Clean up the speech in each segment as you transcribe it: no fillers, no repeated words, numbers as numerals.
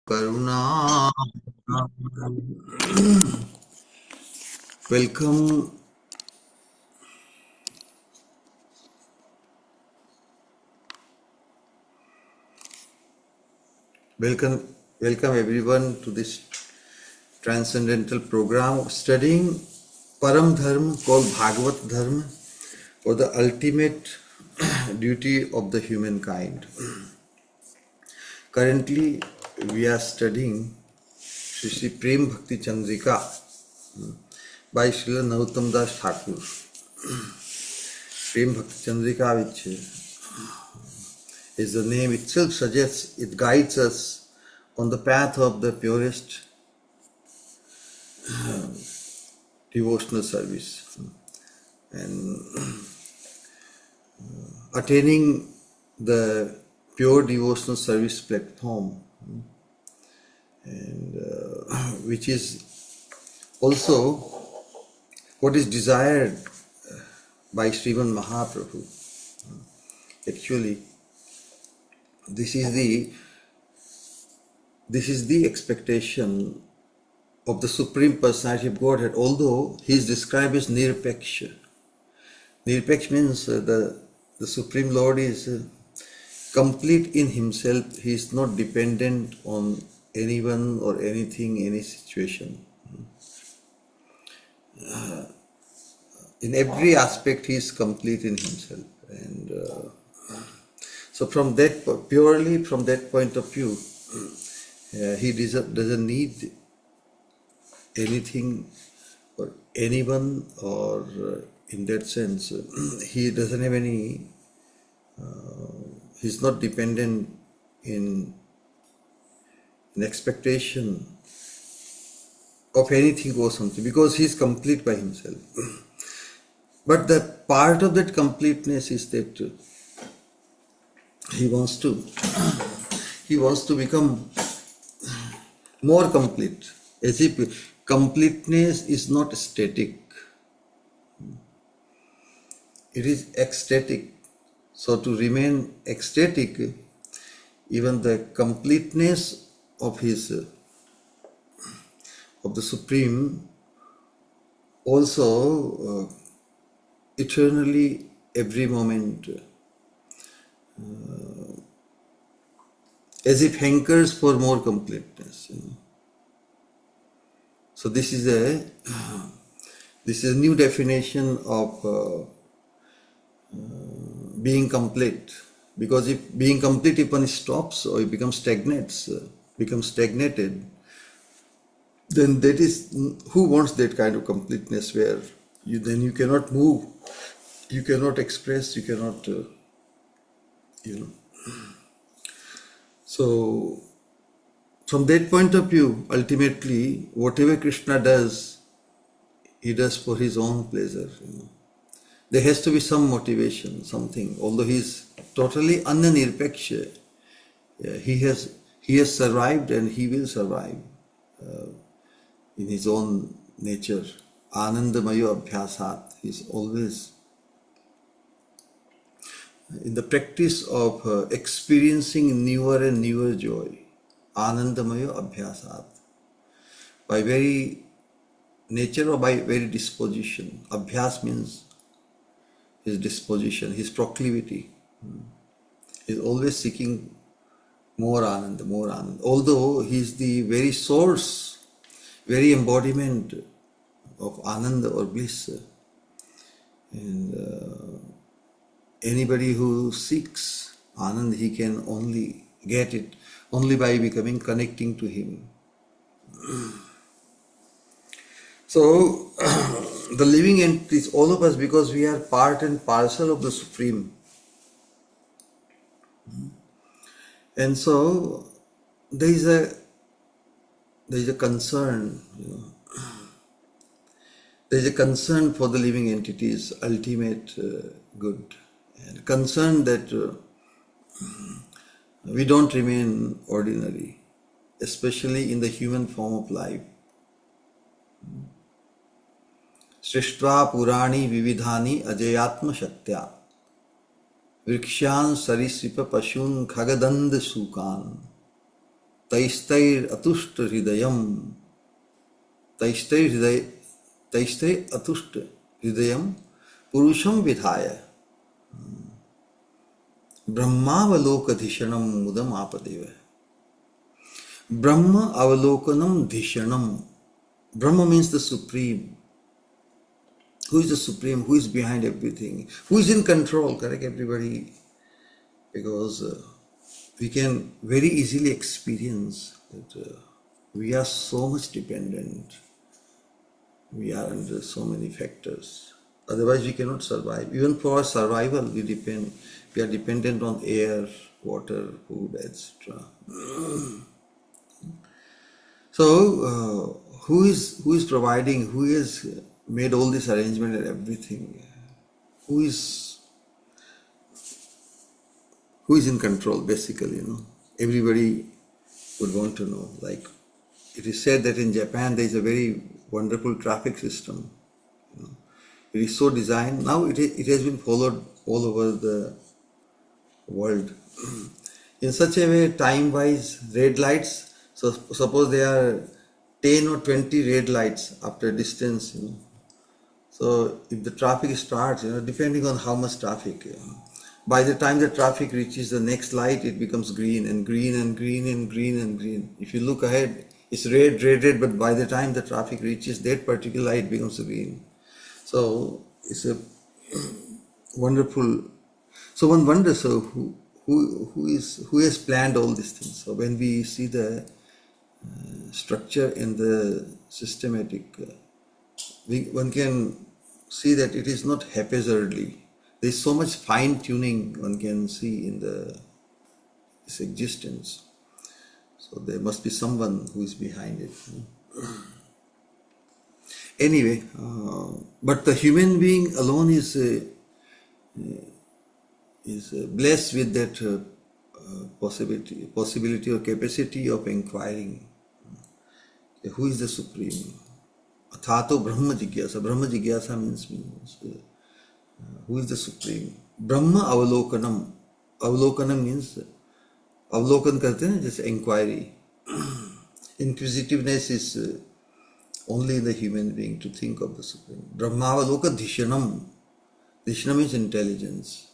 Karuna. Welcome. Welcome everyone to this transcendental program of studying Param Dharma called Bhagavat Dharma, or the ultimate duty of the humankind. Currently, we are studying Sri Prema Bhakti Chandrika by Srila Narottam Das Thakur. Prema Bhakti Chandrika, which is the name itself suggests, it guides us on the path of the purest devotional service and attaining the pure devotional service platform, and which is also what is desired by Sriman Mahaprabhu. Actually, this is the expectation of the Supreme Personality of Godhead, although he is described as Nirpeksha. Nirpeksha means the Supreme Lord is complete in himself. He is not dependent on anyone or anything, any situation. In every aspect, he is complete in himself. And so purely from that point of view, he doesn't need anything or anyone, or in that sense, he doesn't have any, he's not dependent in expectation of anything or something, because he's complete by himself. But the part of that completeness is that he wants to become more complete, as if completeness is not static, it is ecstatic. So to remain ecstatic, even the completeness of the Supreme also eternally, every moment, as if hankers for more completeness. So this is a new definition of being complete. Because if being complete, if one stops or it becomes stagnated, then that is, who wants that kind of completeness where you cannot move, you cannot express, you cannot, So from that point of view, ultimately, whatever Krishna does, he does for his own pleasure. There has to be some motivation, something. Although he is totally ananirpeksha, he has survived and he will survive in his own nature. Anandamayo abhyasat. He is always in the practice of experiencing newer and newer joy. Anandamayo abhyasat. By very nature or by very disposition. Abhyas means his disposition, his proclivity. He is always seeking more anand, more anand. Although he is the very source, very embodiment of ananda or bliss. And anybody who seeks anand, he can only get it only by connecting to him. So the living entities, all of us, because we are part and parcel of the Supreme. And so there is a concern, there is a concern for the living entities' ultimate good, and concern that we don't remain ordinary, especially in the human form of life. Srishtva Purani Vividhani Ajayatma Shaktya Vrikshan Sarisripa Pashun Khagadand Sukan Taistair atushta hridayam. Taistai atushta hridayam purusham vidhaya brahmavalokadhishanam mudam apadeva. Brahma avalokanam dhishanam. Brahma means the supreme. Who is the supreme? Who is behind everything? Who is in control? Correct, everybody? Because we can very easily experience that we are so much dependent. We are under so many factors. Otherwise, we cannot survive. Even for our survival, we are dependent on air, water, food, etc. So, who is providing? Who has made all this arrangement and everything? Who is in control? Basically, everybody would want to know. Like it is said that in Japan there is a very wonderful traffic system. It is so designed. Now it has been followed all over the world in such a way, time-wise, red lights. So suppose there are 10 or 20 red lights after a distance. So if the traffic starts, depending on how much traffic, by the time the traffic reaches the next light, it becomes green and green and green and green and green. If you look ahead, it's red, red, red, but by the time the traffic reaches that particular light, it becomes green. So it's a wonderful. So one wonders, so who has planned all these things? So when we see the structure in the systematic, one can see that it is not haphazardly. There is so much fine tuning one can see in this existence. So there must be someone who is behind it. Anyway, but the human being alone is blessed with that possibility or capacity of inquiring. Who is the Supreme? Athato Brahma Jigyasa. Brahma Jigyasa means who is the Supreme? Brahma Avalokanam. Avalokanam means Avlokan karte hain, just inquiry. Inquisitiveness is only in the human being to think of the Supreme. Brahmavaloka Dhishanam. Dhishanam means intelligence.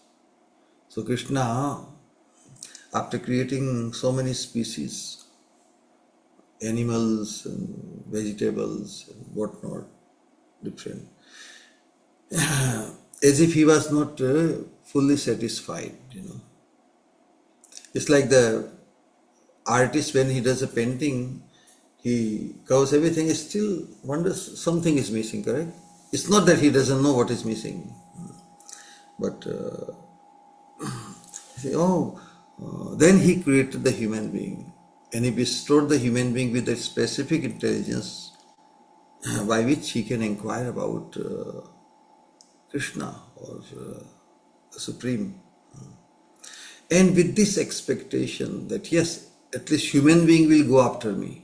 So Krishna, after creating so many species, animals and vegetables and whatnot, different, as if he was not fully satisfied, It's like the artist when he does a painting, he covers everything, he still wonders something is missing, correct? It's not that he doesn't know what is missing, but then he created the human being and he bestowed the human being with a specific intelligence by which he can inquire about Krishna or the Supreme. And with this expectation that yes, at least human being will go after me.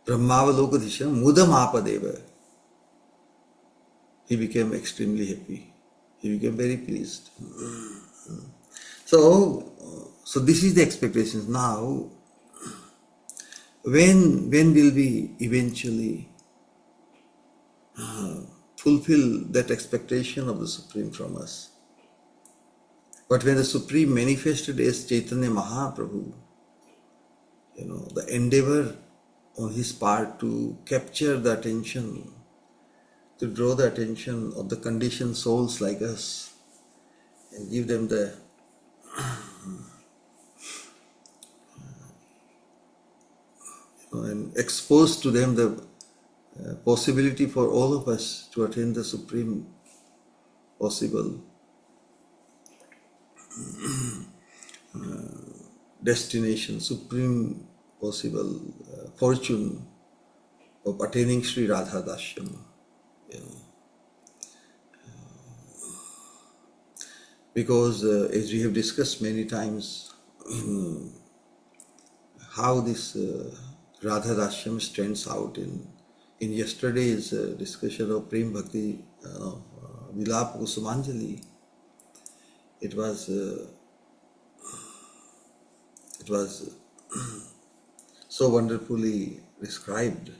Brahmavalokadhisha mudam apadeva. He became extremely happy. He became very pleased. So this is the expectations. Now, when will we eventually fulfill that expectation of the Supreme from us? But when the Supreme manifested as Chaitanya Mahaprabhu, the endeavor on his part to capture the attention, to draw the attention of the conditioned souls like us and give them the and expose to them the possibility for all of us to attain the Supreme possible destination, supreme possible fortune of attaining Sri Radha Dashyam. Because as we have discussed many times, how this Radha Dashyam stands out in yesterday's discussion of Prema Bhakti Vilapa Kusumanjali. It was so wonderfully described,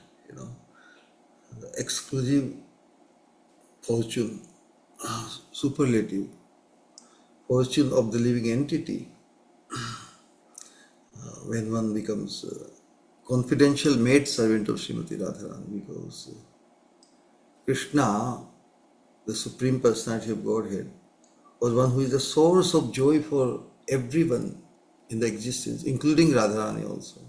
the exclusive fortune, superlative fortune of the living entity when one becomes confidential maid servant of Srimati Radharani, because Krishna, the Supreme Personality of Godhead, was one who is the source of joy for everyone in the existence, including Radharani also.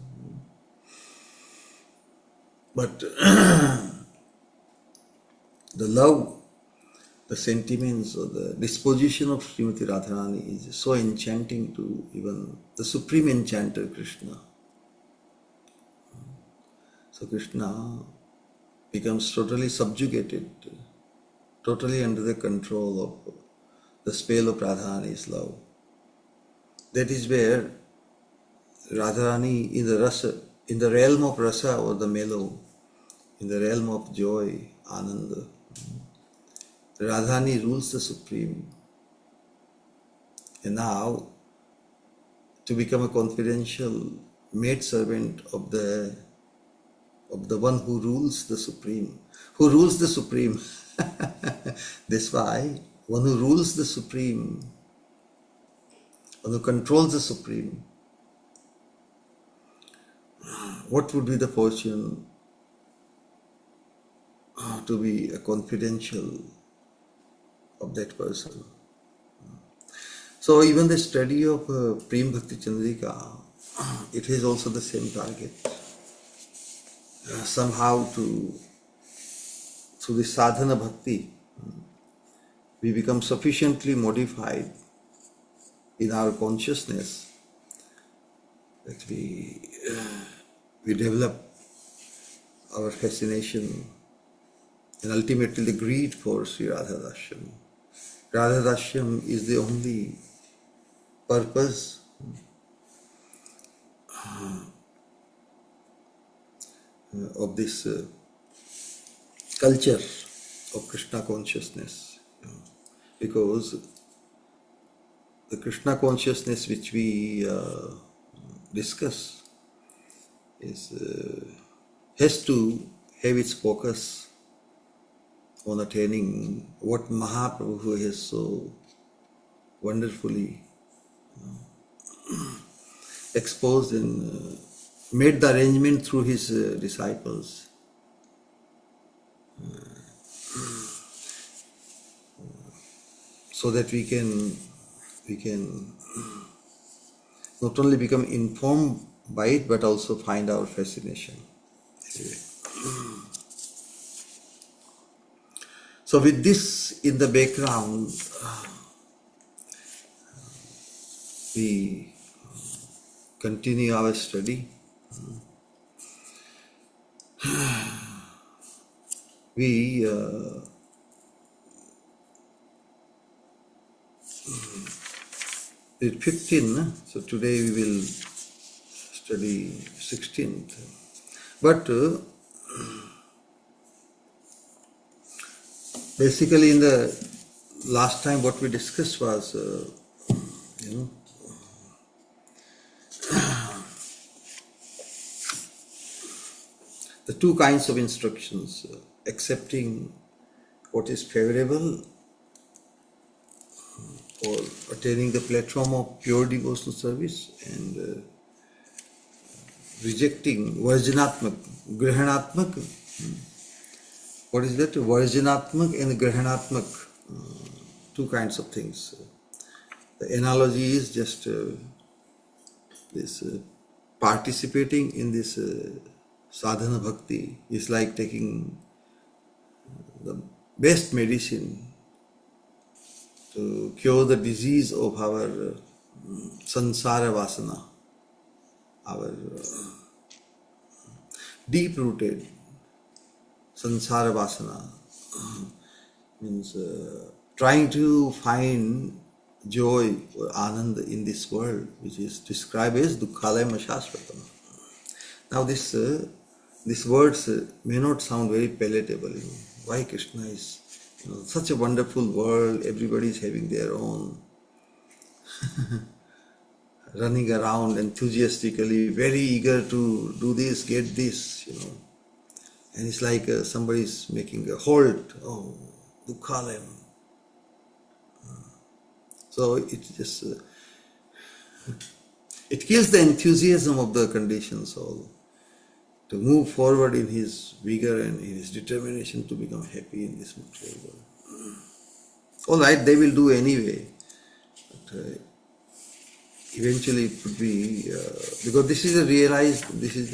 But the love, the sentiments or the disposition of Srimati Radharani is so enchanting to even the Supreme Enchanter Krishna. So Krishna becomes totally subjugated, totally under the control of the spell of Radharani's love. That is where Radharani in the rasa, in the realm of rasa or the mellow, in the realm of joy, ananda, Radharani rules the supreme. And now, to become a confidential maid servant of the one who rules the supreme, who rules the supreme. That's why one who rules the supreme, one who controls the supreme, what would be the fortune to be a confidential of that person? So even the study of Prema Bhakti Chandrika, it has also the same target. Somehow through the sadhana bhakti, we become sufficiently modified in our consciousness that we develop our fascination and ultimately the greed for Sri Radha Dashyam. Radha Dashyam is the only purpose of this culture of Krishna consciousness, because the Krishna consciousness which we discuss has to have its focus on attaining what Mahaprabhu has so wonderfully exposed and made the arrangement through his disciples. So that we can not only become informed by it but also find our fascination. So with this in the background, we continue our study. We did 15, so today we will study 16th. But basically in the last time what we discussed was, the two kinds of instructions, accepting what is favorable for attaining the platform of pure devotional service and rejecting Varjanatmak, Grahanatmak. What is that? Varjanatmak and Grahanatmak, two kinds of things. The analogy is just this participating in this sadhana bhakti is like taking the best medicine to cure the disease of our sansara vasana, our deep-rooted sansara vasana, means trying to find joy or ananda in this world, which is described as dukkhalayam shashvatam. Now these words may not sound very palatable. Why Krishna is such a wonderful world, everybody is having their own running around enthusiastically, very eager to do this, get this, And it's like somebody's making a halt. Oh, Dukhalem. So it just, it kills the enthusiasm of the conditioned soul to move forward in his vigor and in his determination to become happy in this material world. All right, they will do anyway. But eventually it would be, because this is a realized, this is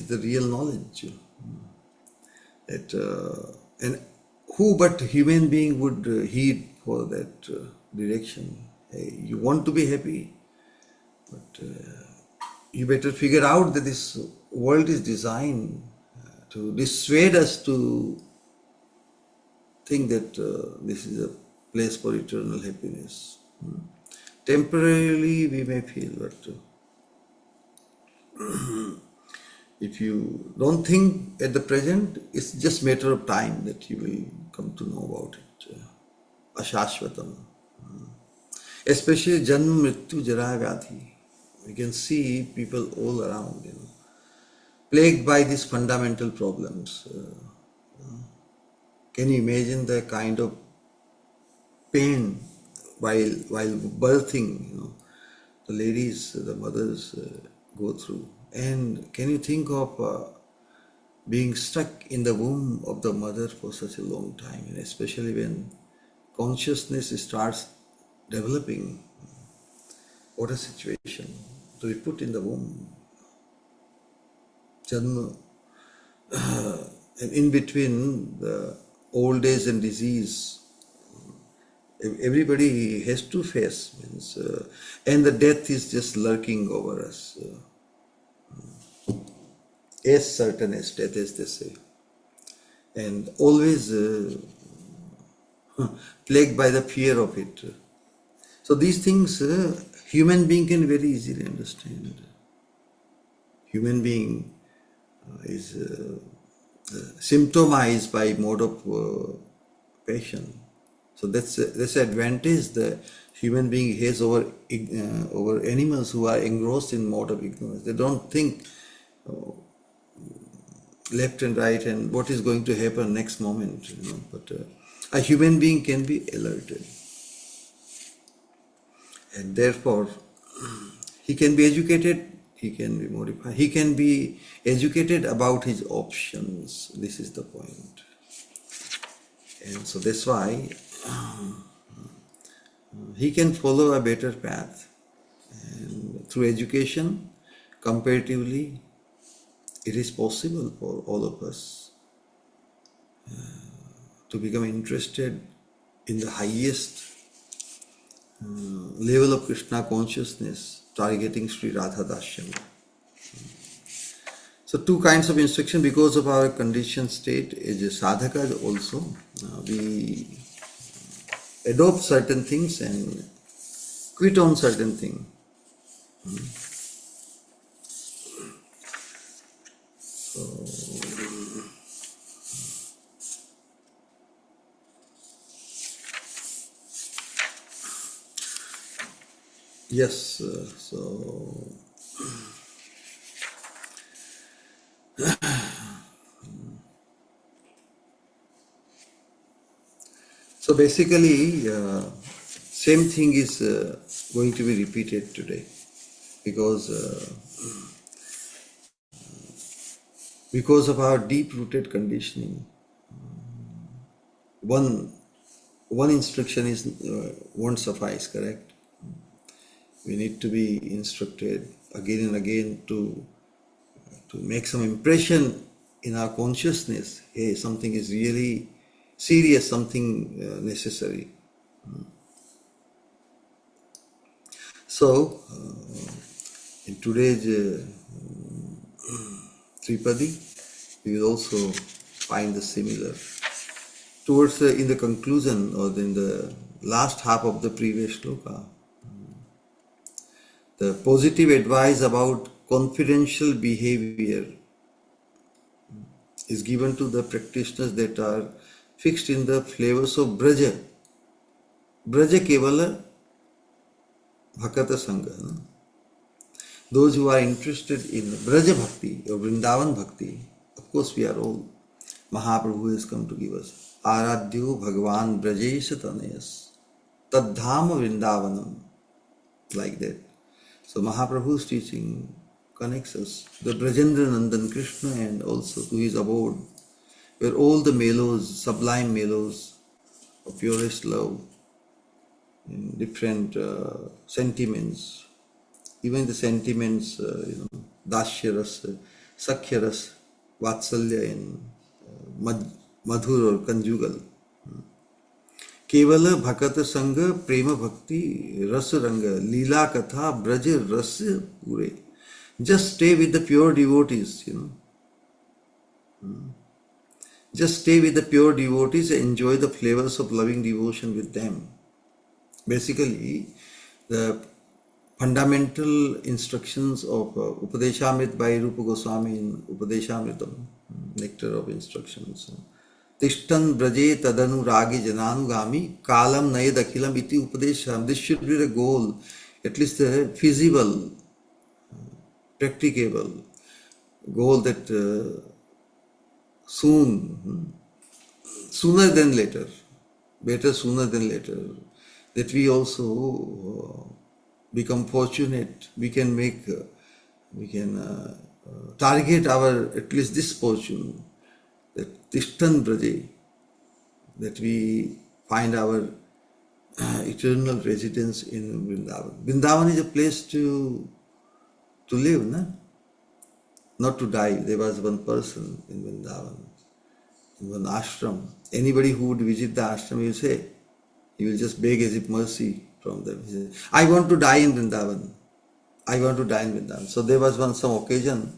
the real knowledge. That and who but human being would heed for that direction? Hey, you want to be happy, but you better figure out that this world is designed to dissuade us to think that this is a place for eternal happiness. Temporarily we may feel, but if you don't think at the present, it's just matter of time that you will come to know about it. Ashashvatam. Especially Janma, Mrityu, Jara, Vyadhi. We can see people all around, plagued by these fundamental problems. Can you imagine the kind of pain while birthing, the ladies, the mothers go through? And can you think of being stuck in the womb of the mother for such a long time, and especially when consciousness starts developing? What a situation to be put in the womb. Janma, and in between the old age and disease, everybody has to face, and the death is just lurking over us. As certain as death, as they say, and always plagued by the fear of it. So these things, human being can very easily understand. Human being is symptomized by mode of passion. So that's the advantage the human being has over animals who are engrossed in mode of ignorance. They don't think left and right and what is going to happen next moment. But a human being can be alerted, and therefore he can be educated. He can be modified. He can be educated about his options. This is the point. And so that's why he can follow a better path. And through education, comparatively, it is possible for all of us to become interested in the highest level of Krishna consciousness, targeting Sri Radha Dashyam. So two kinds of instruction because of our conditioned state. As a sadhaka also, we adopt certain things and quit on certain things. Yes, so basically, same thing is going to be repeated today, because of our deep-rooted conditioning. One instruction is won't suffice, correct? We need to be instructed again and again to make some impression in our consciousness. Hey, something is really serious, something necessary. So, in today's Tripadi, we will also find the similar. Towards in the conclusion or in the last half of the previous sloka, the positive advice about confidential behavior is given to the practitioners that are fixed in the flavors of Braja. Braja Kevala Bhakata Sangha. No? Those who are interested in Braja Bhakti or Vrindavan Bhakti, of course we are all. Mahaprabhu has come to give us. Aradhyo Bhagavan Brajesha Tanayas Tadhama Vrindavanam. Like that. So Mahaprabhu's teaching connects us to the Brajendra Nandan Krishna and also to his abode, where all the mellows, sublime mellows of purest love, in different sentiments, even the sentiments, Dashyaras, Sakhyaras, Vatsalya and Madhur or conjugal. केवल भगत संग प्रेम भक्ति रस रंग लीला कथा ब्रज रस पूरे. Just stay with the pure devotees, Just stay with the pure devotees and enjoy the flavors of loving devotion with them. Basically, the fundamental instructions of Upadeshamrit by Rupa Goswami in Upadeshamritam, Nectar of Instructions. Tishtan braje tadanu ragi jananugami kalam nayad akhilam iti upadesham. This should be the goal, at least the feasible, practicable goal that sooner than later, better sooner than later, that we also become fortunate. We can target our, at least this fortune, that Tishtan Braje, that we find our eternal residence in Vrindavan. Vrindavan is a place to live, not to die. There was one person in Vrindavan, in one ashram. Anybody who would visit the ashram, he will just beg as if mercy from them. He said, I want to die in Vrindavan. I want to die in Vrindavan. So there was some occasion,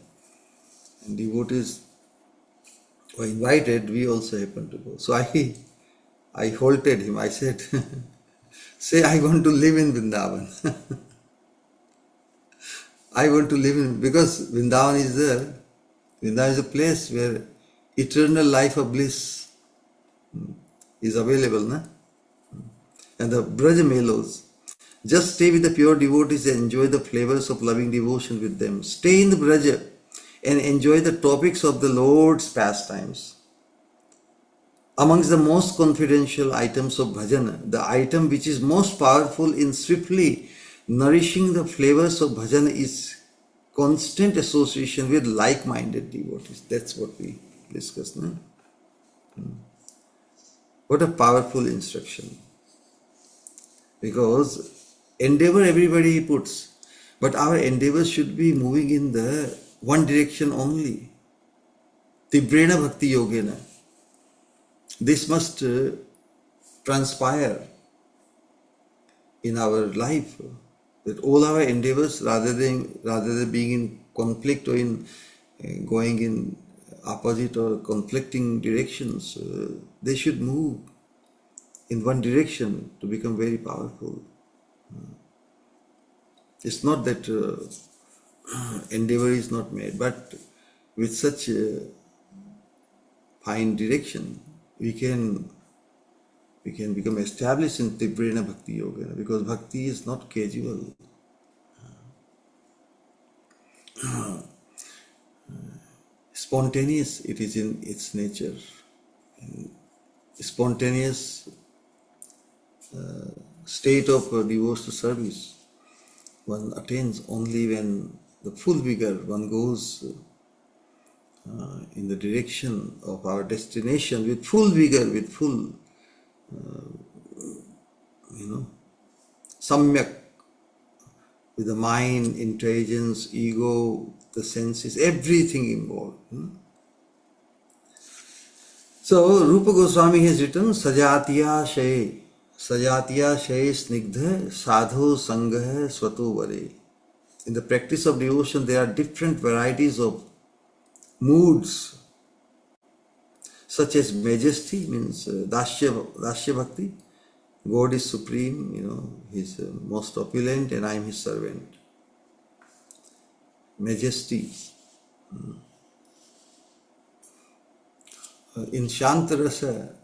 and devotees were invited, we also happened to go. So I halted him. I said, say I want to live in Vrindavan. I want to live in, because Vrindavan is a place where eternal life of bliss is available, And the Braja Melos, just stay with the pure devotees and enjoy the flavors of loving devotion with them. Stay in the Braja and enjoy the topics of the Lord's pastimes. Amongst the most confidential items of bhajan, the item which is most powerful in swiftly nourishing the flavors of bhajan is constant association with like-minded devotees. That's what we discussed. What a powerful instruction. Because endeavor everybody puts, but our endeavor should be moving in the one direction only. Tivrena Bhakti Yogena. This must transpire in our life, that all our endeavors, rather than being in conflict or in going in opposite or conflicting directions, they should move in one direction to become very powerful. It's not that endeavor is not made, but with such a fine direction, we can become established in Tivrena Bhakti Yoga, because bhakti is not casual. Spontaneous it is in its nature. And spontaneous state of devotional service one attains only when the full vigor one goes in the direction of our destination with full vigor, with full samyak, with the mind, intelligence, ego, the senses, everything involved. So Rupa Goswami has written Sajatiya Shaye Snigdha Sadho Sangha Swato Vare. In the practice of devotion, there are different varieties of moods, such as majesty, means Dashya Bhakti. God is supreme, He is most opulent and I am His servant. Majesty. In Shantarasa,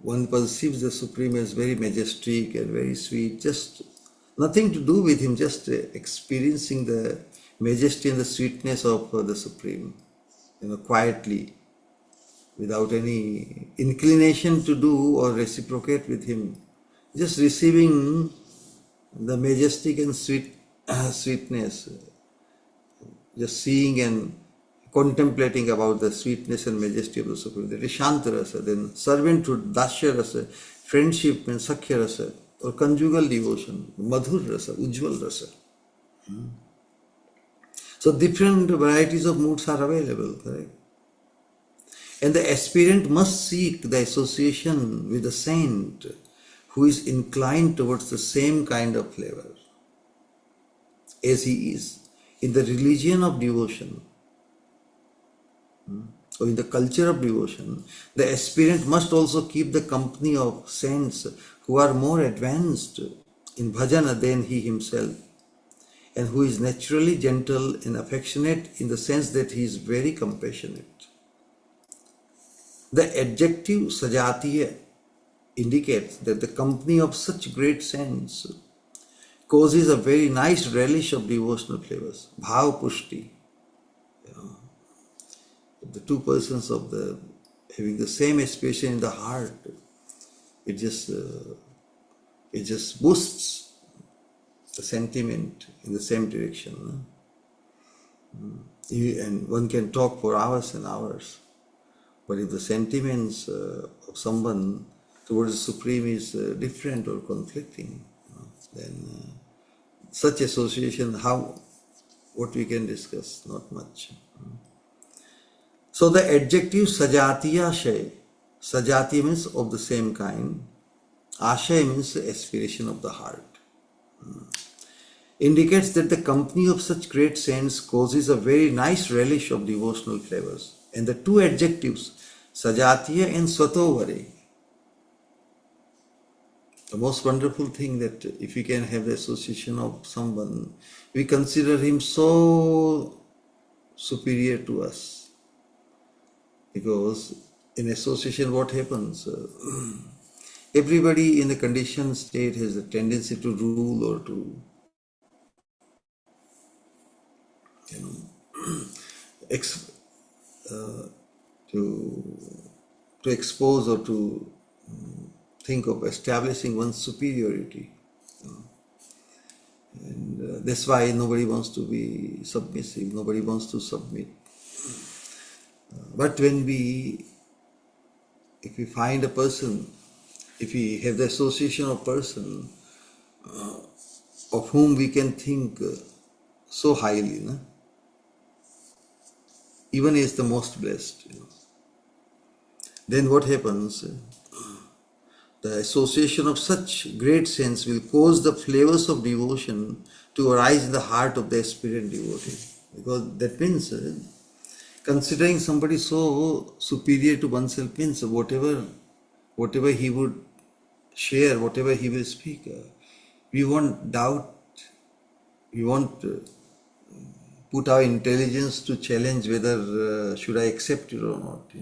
one perceives the Supreme as very majestic and very sweet, just Nothing to do with him, just experiencing the majesty and the sweetness of the Supreme, quietly, without any inclination to do or reciprocate with him, just receiving the majestic and sweetness, just seeing and contemplating about the sweetness and majesty of the Supreme. That is Shantarasa. Then servanthood, Dasya Rasa, friendship and Sakhya Rasa, or conjugal devotion, Madhur Rasa, Ujjwal Rasa. So different varieties of moods are available, correct? And the aspirant must seek the association with a saint who is inclined towards the same kind of flavor as he is. In the religion of devotion, or in the culture of devotion, the aspirant must also keep the company of saints who are more advanced in bhajana than he himself, and who is naturally gentle and affectionate in the sense that he is very compassionate. The adjective sajatiya indicates that the company of such great saints causes a very nice relish of devotional flavors, bhav pushti. The two persons of the having the same aspiration in the heart, it just boosts the sentiment in the same direction. And one can talk for hours and hours, but if the sentiments of someone towards the Supreme is different or conflicting, then such association, what we can discuss? Not much. So the adjective sajatiya shay, sajati means of the same kind, ashay means the aspiration of the heart, indicates that the company of such great saints causes a very nice relish of devotional flavors. And the two adjectives, sajatiya and swatovare, the most wonderful thing that if we can have the association of someone, we consider him so superior to us. Because in association, what happens? Everybody in the conditioned state has a tendency to rule or to, ex, to expose or to think of establishing one's superiority. And that's why nobody wants to be submissive, nobody wants to submit. But if we find a person, if we have the association of person of whom we can think so highly, even as the most blessed, then what happens? The association of such great saints will cause the flavors of devotion to arise in the heart of the aspirant devotee. Because that means considering somebody so superior to oneself means whatever he would share, whatever he will speak, we won't doubt, we won't put our intelligence to challenge whether should I accept it or not.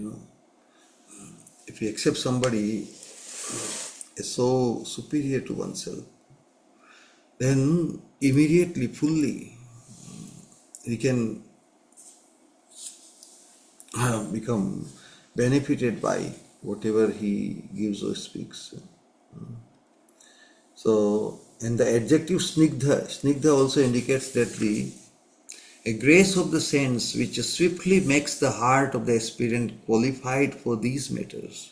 If we accept somebody is so superior to oneself, then immediately, fully, we can become benefited by whatever he gives or speaks. So, and the adjective snigdha also indicates that a grace of the saints which swiftly makes the heart of the aspirant qualified for these matters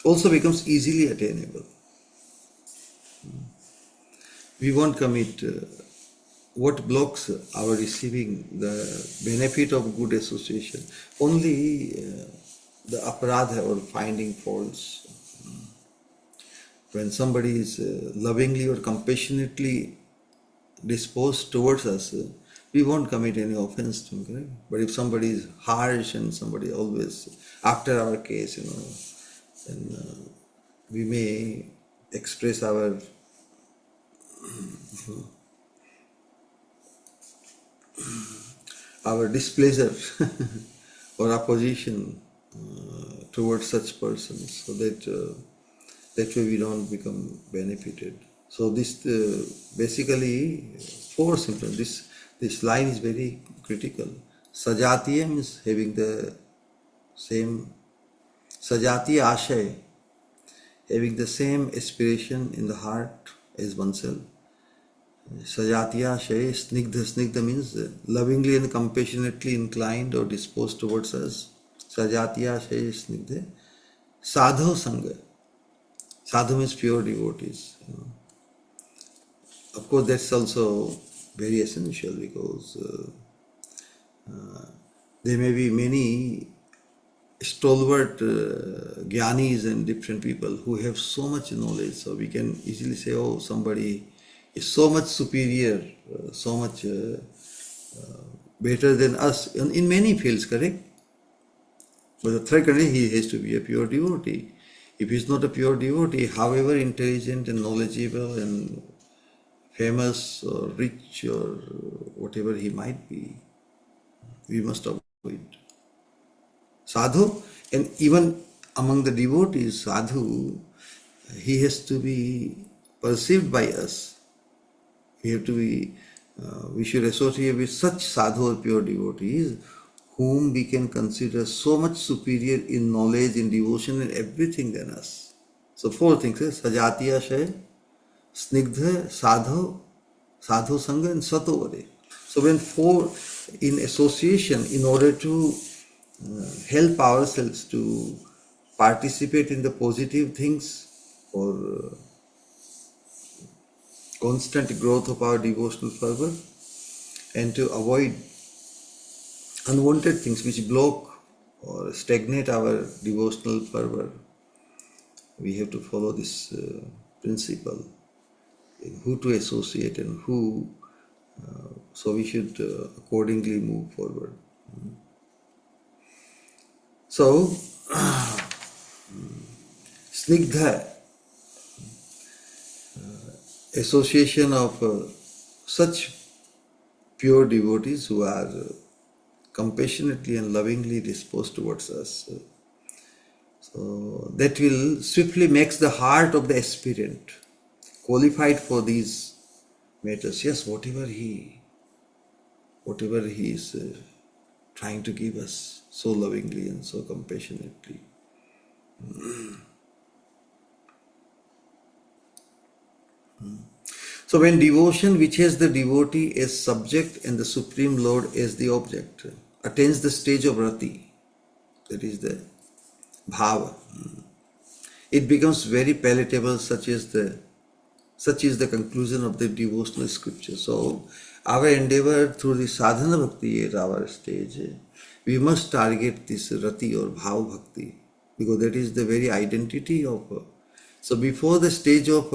also becomes easily attainable. We won't commit. What blocks our receiving the benefit of good association? Only the aparadha or finding faults. When somebody is lovingly or compassionately disposed towards us, we won't commit any offense to him, correct? But if somebody is harsh and somebody always after our case, then we may express our displeasure or opposition towards such persons, so that That way we don't become benefited. So this basically four symptoms. This line is very critical. Sajatiya means having the same Sajatiya Ashay, having the same aspiration in the heart as oneself. Sajatiya Ashay, Snigdha. Snigdha means lovingly and compassionately inclined or disposed towards us. Sajatiya Ashay Snigdha. Sadho Sangha. Sadhu means pure devotees. Of course, that's also very essential because there may be many stalwart jnanis and different people who have so much knowledge. So we can easily say, oh, somebody is so much superior, so much better than us in many fields, correct? But the third condition, he has to be a pure devotee. If he is not a pure devotee, however intelligent and knowledgeable and famous or rich or whatever he might be, we must avoid. Sadhu, and even among the devotees, sadhu, he has to be perceived by us. We have to be, we should associate with such sadhu or pure devotees whom we can consider so much superior in knowledge, in devotion, and everything than us. So four things: Sajatiya Shay, Snigdha, Sadhu, Sadhu Sangha, and Satovare. So when four in association, in order to help ourselves to participate in the positive things or constant growth of our devotional fervor, and to avoid unwanted things which block or stagnate our devotional fervor, we have to follow this principle, who to associate and who, so we should accordingly move forward. So, Snigdha, association of such pure devotees who are compassionately and lovingly disposed towards us. So that will swiftly makes the heart of the aspirant qualified for these matters. Yes, whatever he is trying to give us so lovingly and so compassionately. So when devotion, which has the devotee as subject and the Supreme Lord as the object, attains the stage of rati, that is the bhava, it becomes very palatable, such is the conclusion of the devotional scripture. So our endeavor through the sadhana bhakti at our stage, we must target this rati or bhava bhakti, because that is the very identity of. So before the stage of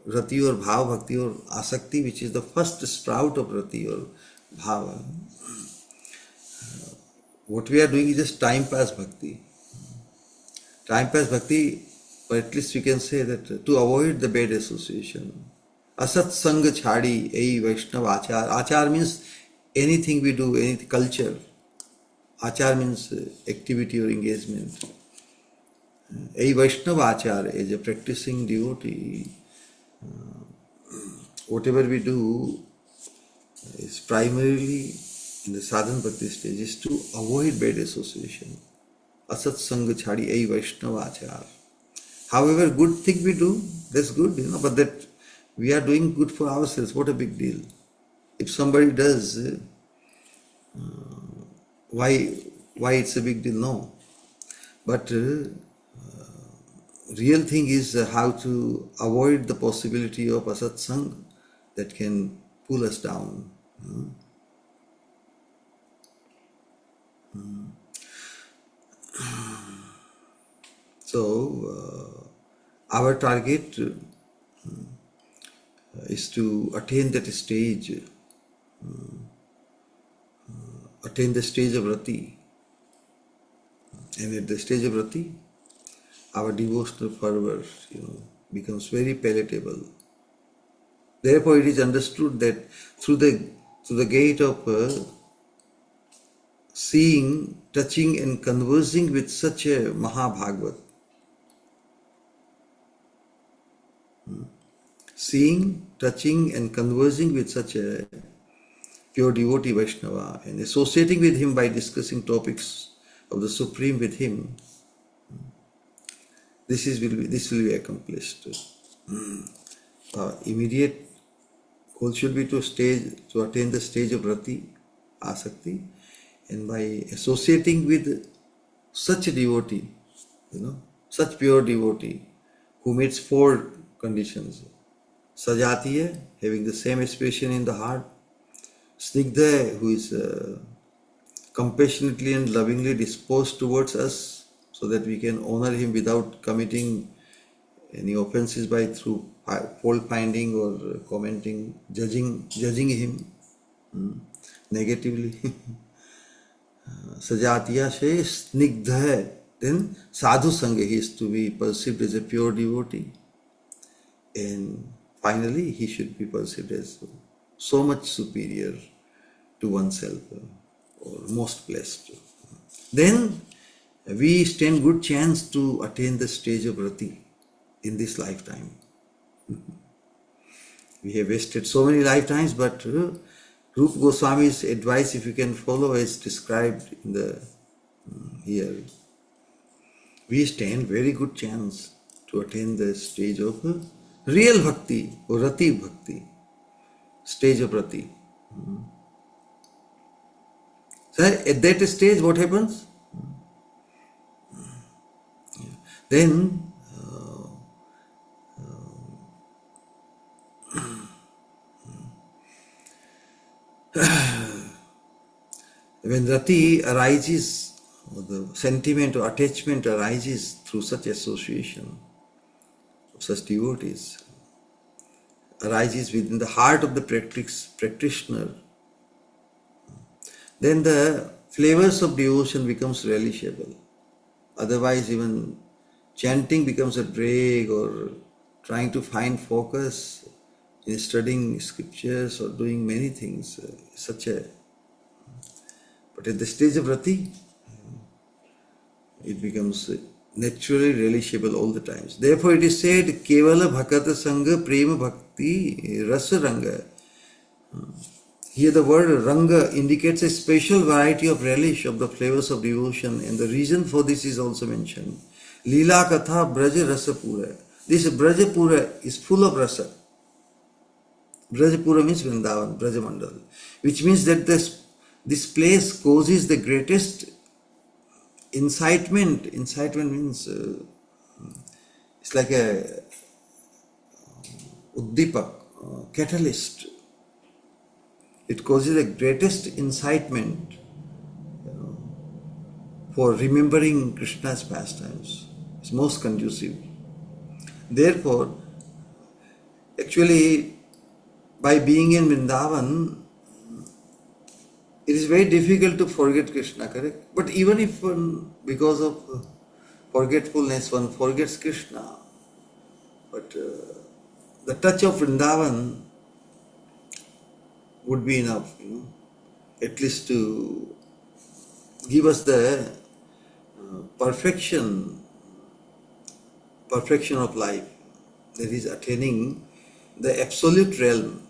rati or bhava bhakti or asakti, which is the first sprout of rati or bhava, what we are doing is just time pass bhakti. Time pass bhakti, or at least we can say that to avoid the bad association. Asat sanga chhadi, ei Vaishnava achar. Achar means anything we do, any culture. Achar means activity or engagement. A Vaishnava Achar, as a practicing devotee, whatever we do is primarily in the sadhana bhakti stage is to avoid bad association. Asat Sangha Chhadi A Vaishnava Achar. However, good thing we do, that's good, but that we are doing good for ourselves, what a big deal. If somebody does, why it's a big deal? No. But real thing is how to avoid the possibility of asatsang that can pull us down. So our target is to attain that stage, attain the stage of rati, and at the stage of rati, our devotional fervor, becomes very palatable. Therefore, it is understood that through the gate of seeing, touching, and conversing with such a Mahabhagavat, Seeing, touching and conversing with such a pure devotee Vaishnava and associating with him by discussing topics of the Supreme with him, this will be accomplished. Immediate goal should be to attain the stage of rati, asakti, and by associating with such a devotee, such pure devotee who meets four conditions. Sajatiya, having the same aspiration in the heart. Snigdha, who is compassionately and lovingly disposed towards us, so that we can honor him without committing any offenses by through fault finding or commenting, judging him negatively. Sajatiya se snigdha. Then sadhu sangha, he is to be perceived as a pure devotee. And finally, he should be perceived as so much superior to oneself or most blessed. Then we stand good chance to attain the stage of rati in this lifetime. We have wasted so many lifetimes, but Rupa Goswami's advice, if you can follow, is described in the here. We stand very good chance to attain the stage of real bhakti or rati bhakti, stage of rati. So at that stage, what happens? Then when rati arises, or the sentiment or attachment arises through such association of such devotees, arises within the heart of the practitioner, then the flavors of devotion becomes relishable. Otherwise, even chanting becomes a drag, or trying to find focus in studying scriptures or doing many things, but at the stage of rati, it becomes naturally relishable all the times. Therefore, it is said, Kevala Bhakata Sangha Prema Bhakti Rasa Ranga. Here the word Ranga indicates a special variety of relish of the flavors of devotion, and the reason for this is also mentioned. Leela Katha Braja Rasa Pura. This Braja Pura is full of rasa. Braja Pura means Vrindavan, Braja Mandal, which means that this place causes the greatest incitement. Incitement means it's like a uddipak, catalyst. It causes the greatest incitement for remembering Krishna's pastimes. It's most conducive. Therefore, actually, by being in Vrindavan, it is very difficult to forget Krishna, correct? But even if because of forgetfulness, one forgets Krishna, but the touch of Vrindavan would be enough, at least to give us the perfection of life, that is attaining the absolute realm.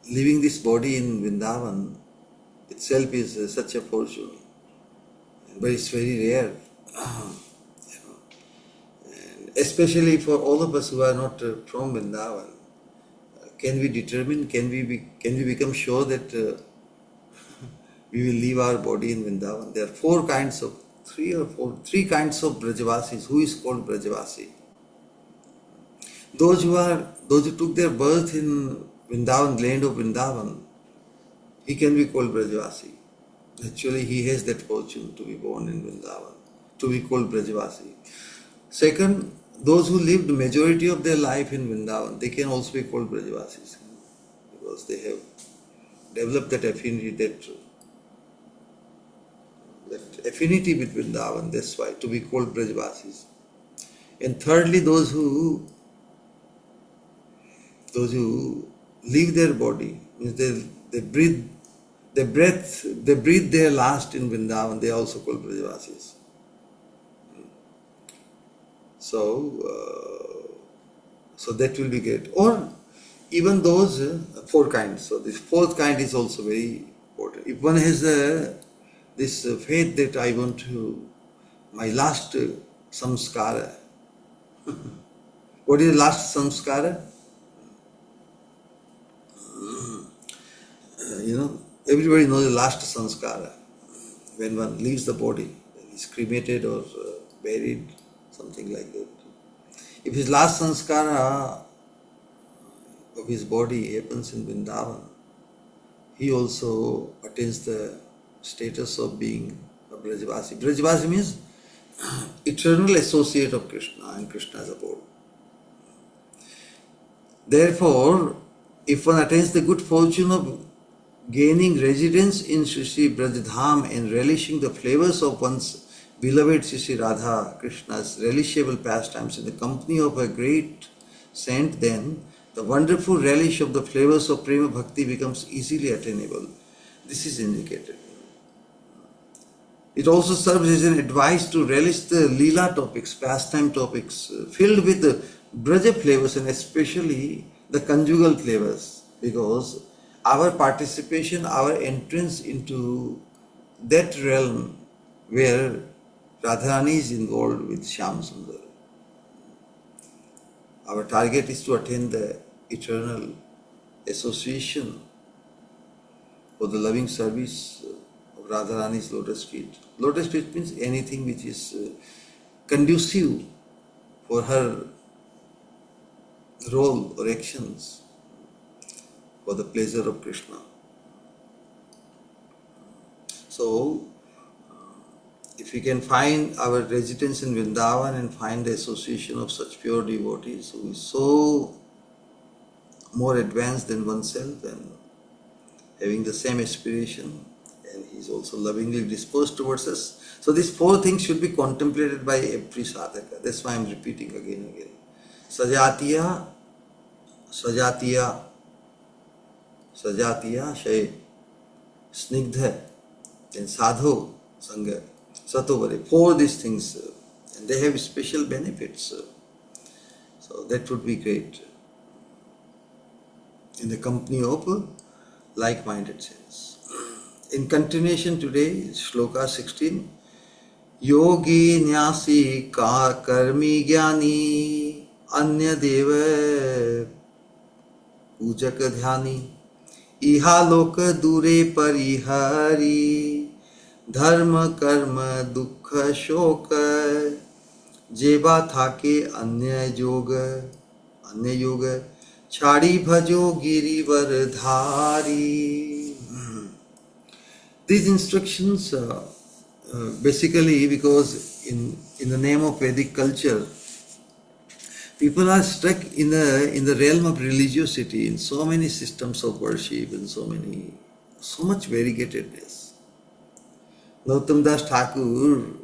Leaving this body in Vrindavan itself is such a fortune, but it's very rare. And especially for all of us who are not from Vrindavan, can we determine, can we become sure that we will leave our body in Vrindavan? There are three kinds of Brajavasis. Who is called Brajavasi? Those who took their birth in Vrindavan, land of Vrindavan, he can be called Brajavasi. Actually, he has that fortune to be born in Vrindavan, to be called Brajavasi. Second, those who lived the majority of their life in Vrindavan, they can also be called Brajavasis, because they have developed that affinity, that affinity with Vrindavan. That's why to be called Brajavasis. And thirdly, those who leave their body, means they breathe their last in Vrindavan, they are also called Brajavasis. So So that will be great. Or even those four kinds. So this fourth kind is also very important. If one has this faith that I want to, my last samskara. What is the last samskara? Everybody knows the last samskara. When one leaves the body, when he's cremated or buried, something like that. If his last sanskara of his body happens in Vrindavan, he also attains the status of being a Brajavasi. Brajavasi means eternal associate of Krishna and Krishna's abode. Therefore, if one attains the good fortune of gaining residence in Sri Brajadham and relishing the flavors of one's beloved Sri Radha Krishna's relishable pastimes in the company of a great saint, then the wonderful relish of the flavors of Prema Bhakti becomes easily attainable. This is indicated. It also serves as an advice to relish the Leela topics, pastime topics, filled with the Braja flavors and especially the conjugal flavors, because our participation, our entrance into that realm where Radharani is involved with Shyam Sundar. Our target is to attain the eternal association for the loving service of Radharani's lotus feet. Lotus feet means anything which is conducive for her role or actions for the pleasure of Krishna. So, if we can find our residence in Vrindavan and find the association of such pure devotees who is so more advanced than oneself and having the same aspiration, and he is also lovingly disposed towards us. So these four things should be contemplated by every sadhaka. That's why I am repeating again and again. Sajatiya, Sajatiya, Sajatiya, Shay, Snigdha, and Sadho, Sangha, Satovare. Four these things, and they have special benefits. So that would be great. In the company of like-minded saints. In continuation today, Sloka 16, Yogi Nyasi Ka Karmi Jnani Anya Deva Pujak Dhyani Iha Loka Dure Parihari Dharma Karma Dukha Shoka Jeba Thake Anya Yoga Chadi Bhajo Girivar Dhari. These instructions basically because in the name of Vedic culture, people are stuck in the realm of religiosity, in so many systems of worship and so much variegatedness. Gautam Das Thakur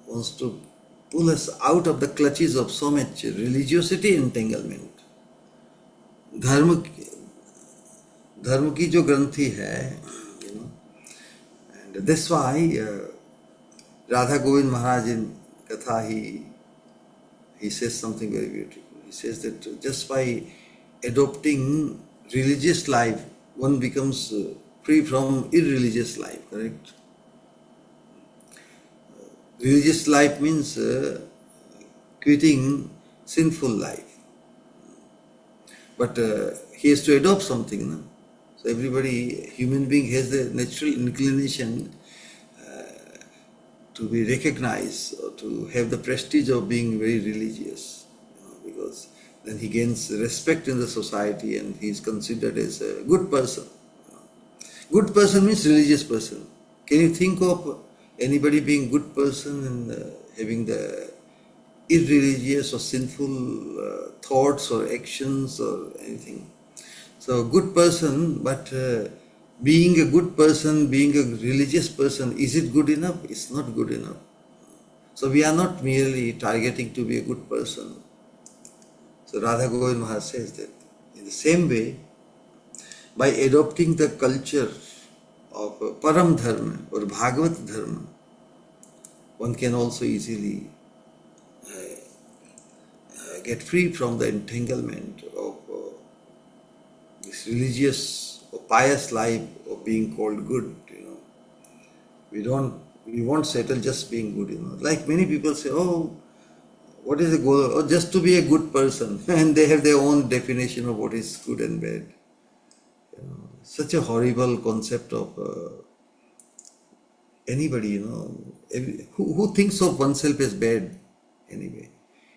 wants to pull us out of the clutches of so much religiosity entanglement. धर्म की जो ग्रंथि है, and that's why Radha Govind Maharaj in Katha he says something very beautiful. He says that just by adopting religious life, one becomes free from irreligious life, correct? Religious life means quitting sinful life. But he has to adopt something. No? So everybody, human being has the natural inclination to be recognized or to have the prestige of being very religious, because then he gains respect in the society and he is considered as a good person. Good person means religious person. Can you think of anybody being good person and having the irreligious or sinful thoughts or actions or anything? So good person, but being a good person, being a religious person, is it good enough? It's not good enough. So we are not merely targeting to be a good person. So Radha Govind Maharaj says that in the same way, by adopting the culture of Param Dharma or Bhagavat Dharma, one can also easily get free from the entanglement of this religious or pious life of being called good. We won't settle just being good. Like many people say, oh, what is the goal? Oh, just to be a good person, and they have their own definition of what is good and bad. Such a horrible concept of anybody, who thinks of oneself as bad anyway.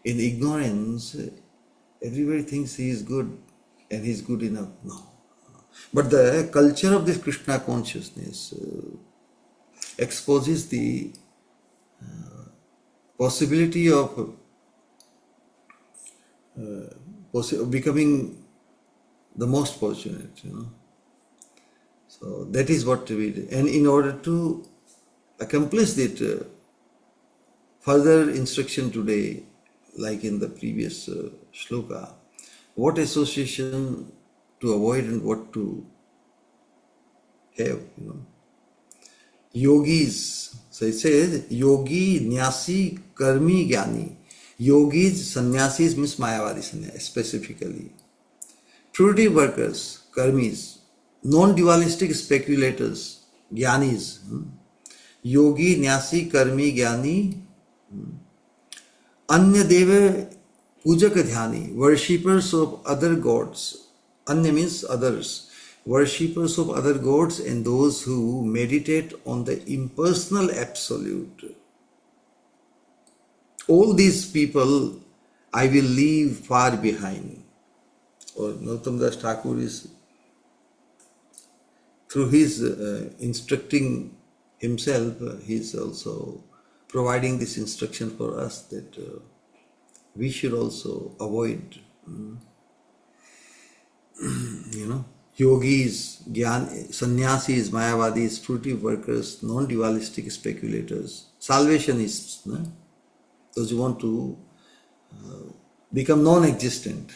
In ignorance, everybody thinks he is good and he is good enough. No. But the culture of this Krishna consciousness exposes the possibility of becoming the most fortunate, So that is what we do. And in order to accomplish it, further instruction today, like in the previous Sloka, what association to avoid and what to have, Yogis, so it says, yogi, nyasi, karmi, jnani. Yogis, sannyasis means Mayavadi sannyas specifically. Fruitive workers, karmis, non-dualistic speculators, jnanis. Yogi, nyasi, karmi, jnani, anya deva, pujak dhyani, worshippers of other gods. Anya means others. Worshippers of other gods and those who meditate on the impersonal absolute. All these people I will leave far behind. Or Nautam Das Thakur is, through his instructing himself, he is also providing this instruction for us that we should also avoid, yogis, sannyasis, mayavadis, fruitive workers, non-dualistic speculators, salvationists, those who want to become non-existent.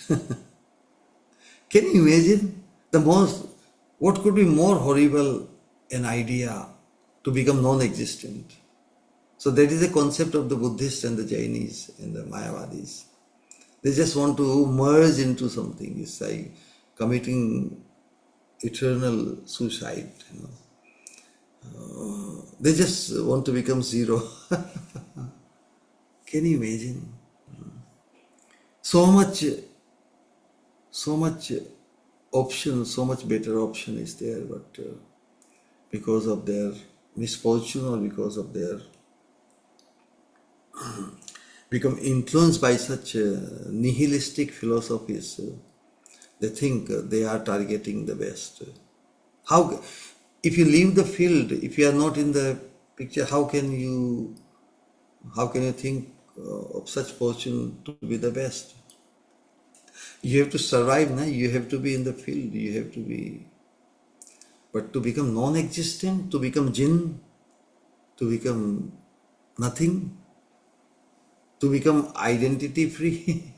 Can you imagine what could be more horrible an idea to become non-existent? So that is the concept of the Buddhists and the Jainis and the Mayavadis. They just want to merge into something. It's like committing eternal suicide. They just want to become zero. Can you imagine? So much option, so much better option is there, but because of their misfortune or because of their become influenced by such nihilistic philosophies, they think they are targeting the best. How, if you leave the field, if you are not in the picture, how can you think of such fortune to be the best? You have to survive, you have to be in the field, you have to be. But to become non-existent, to become jinn, to become nothing, to become identity free,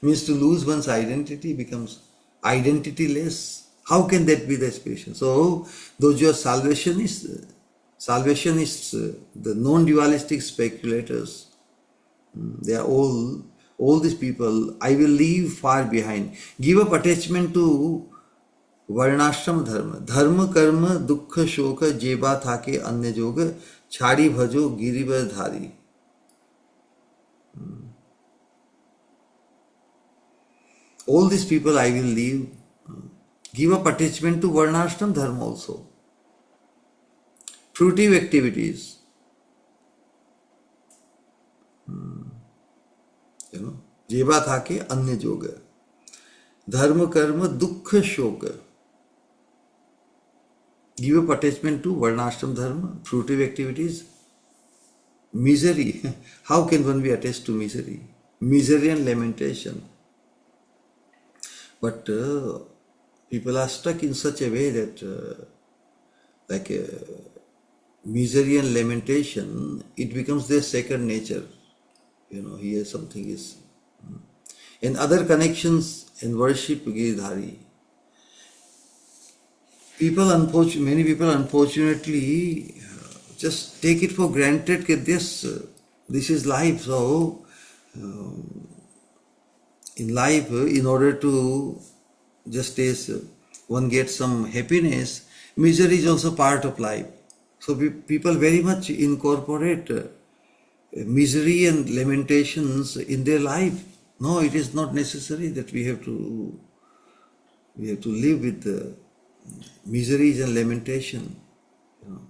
means to lose one's identity, becomes identityless. How can that be the aspiration? So, those who are salvationists, the non-dualistic speculators, they are all these people, I will leave far behind. Give up attachment to varnashram dharma. Dharma, karma, dukkha, shoka, jeba, thake, anya yoga, chadi bhajo, girivar dhari. All these people I will leave. Give up attachment to varnashram dharma also. Fruitive activities. Jeva thake anya yoga. Dharma, karma, dukkha, shoka. Give up attachment to varnashram dharma, fruitive activities. Misery. How can one be attached to misery? Misery and lamentation. But people are stuck in such a way that misery and lamentation, it becomes their second nature. Here something is. And other connections and worship Giridhari. Many people unfortunately just take it for granted that this is life. So in life, in order to, just as one gets some happiness, misery is also part of life. So people very much incorporate misery and lamentations in their life. No, it is not necessary that we have to live with miseries and lamentation. You know.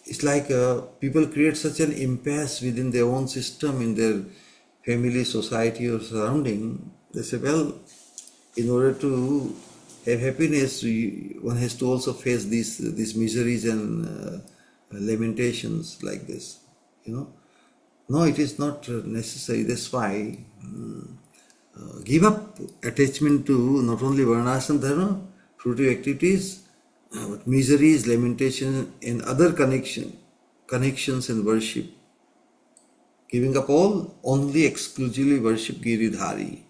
It's like people create such an impasse within their own system, in their family, society, or surrounding. They say, well, in order to have happiness, one has to also face these miseries and lamentations like this. You know, no, it is not necessary. That's why give up attachment to not only varnashram dharma, fruitive activities, but miseries, lamentation, and other connections and worship. Giving up all, only exclusively worship Giridhari,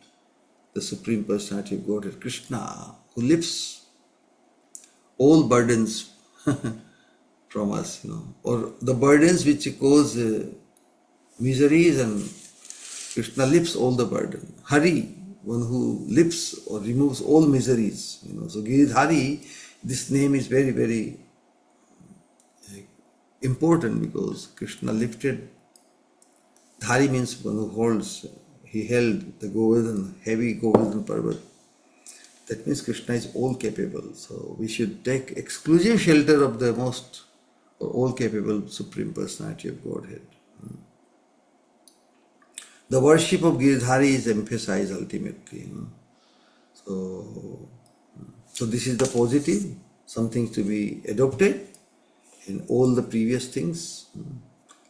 the Supreme Personality of Godhead, Krishna, who lifts all burdens from us, or the burdens which cause miseries, and Krishna lifts all the burden. Hari, one who lifts or removes all miseries. So Giridhari, this name is very, very important, because Krishna lifted. Dhari means one who holds. He held the Govardhan, heavy Govardhan Parvat. That means Krishna is all capable. So we should take exclusive shelter of the most or all capable Supreme Personality of Godhead. The worship of Giridhari is emphasized ultimately. So this is the positive, something to be adopted in all the previous things,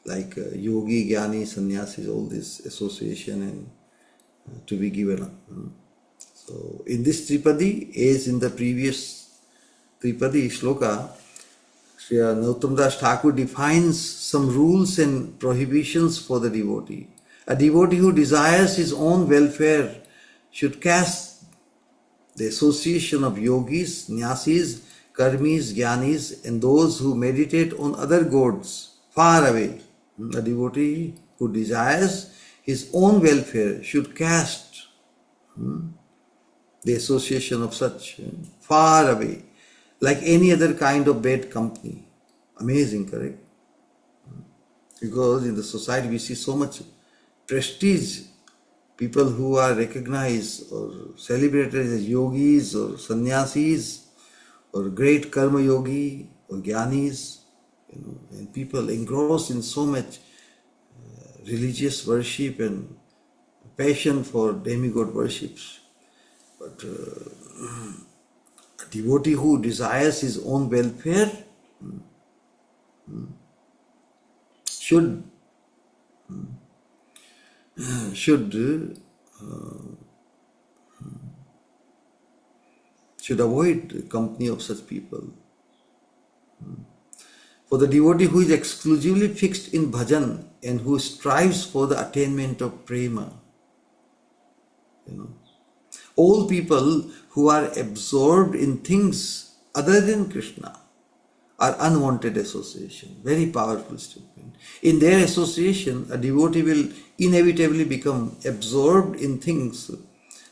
like yogi, jnani, sannyasis, all this association and to be given up. So in this Tripadi, as in the previous Tripadi Sloka, Sri Narottama Das Thakur defines some rules and prohibitions for the devotee. A devotee who desires his own welfare should cast the association of yogis, nyasis, karmis, jnanis, and those who meditate on other gods far away. A devotee who desires his own welfare should cast the association of such far away, like any other kind of bad company. Amazing, correct? Because in the society we see so much prestige, people who are recognized or celebrated as yogis or sannyasis or great karma yogi or jnanis, and people engrossed in so much religious worship and passion for demigod worships. But a devotee who desires his own welfare should avoid the company of such people. For the devotee who is exclusively fixed in bhajan and who strives for the attainment of prema, all people who are absorbed in things other than Krishna are unwanted association. Very powerful statement. In their association, a devotee will inevitably become absorbed in things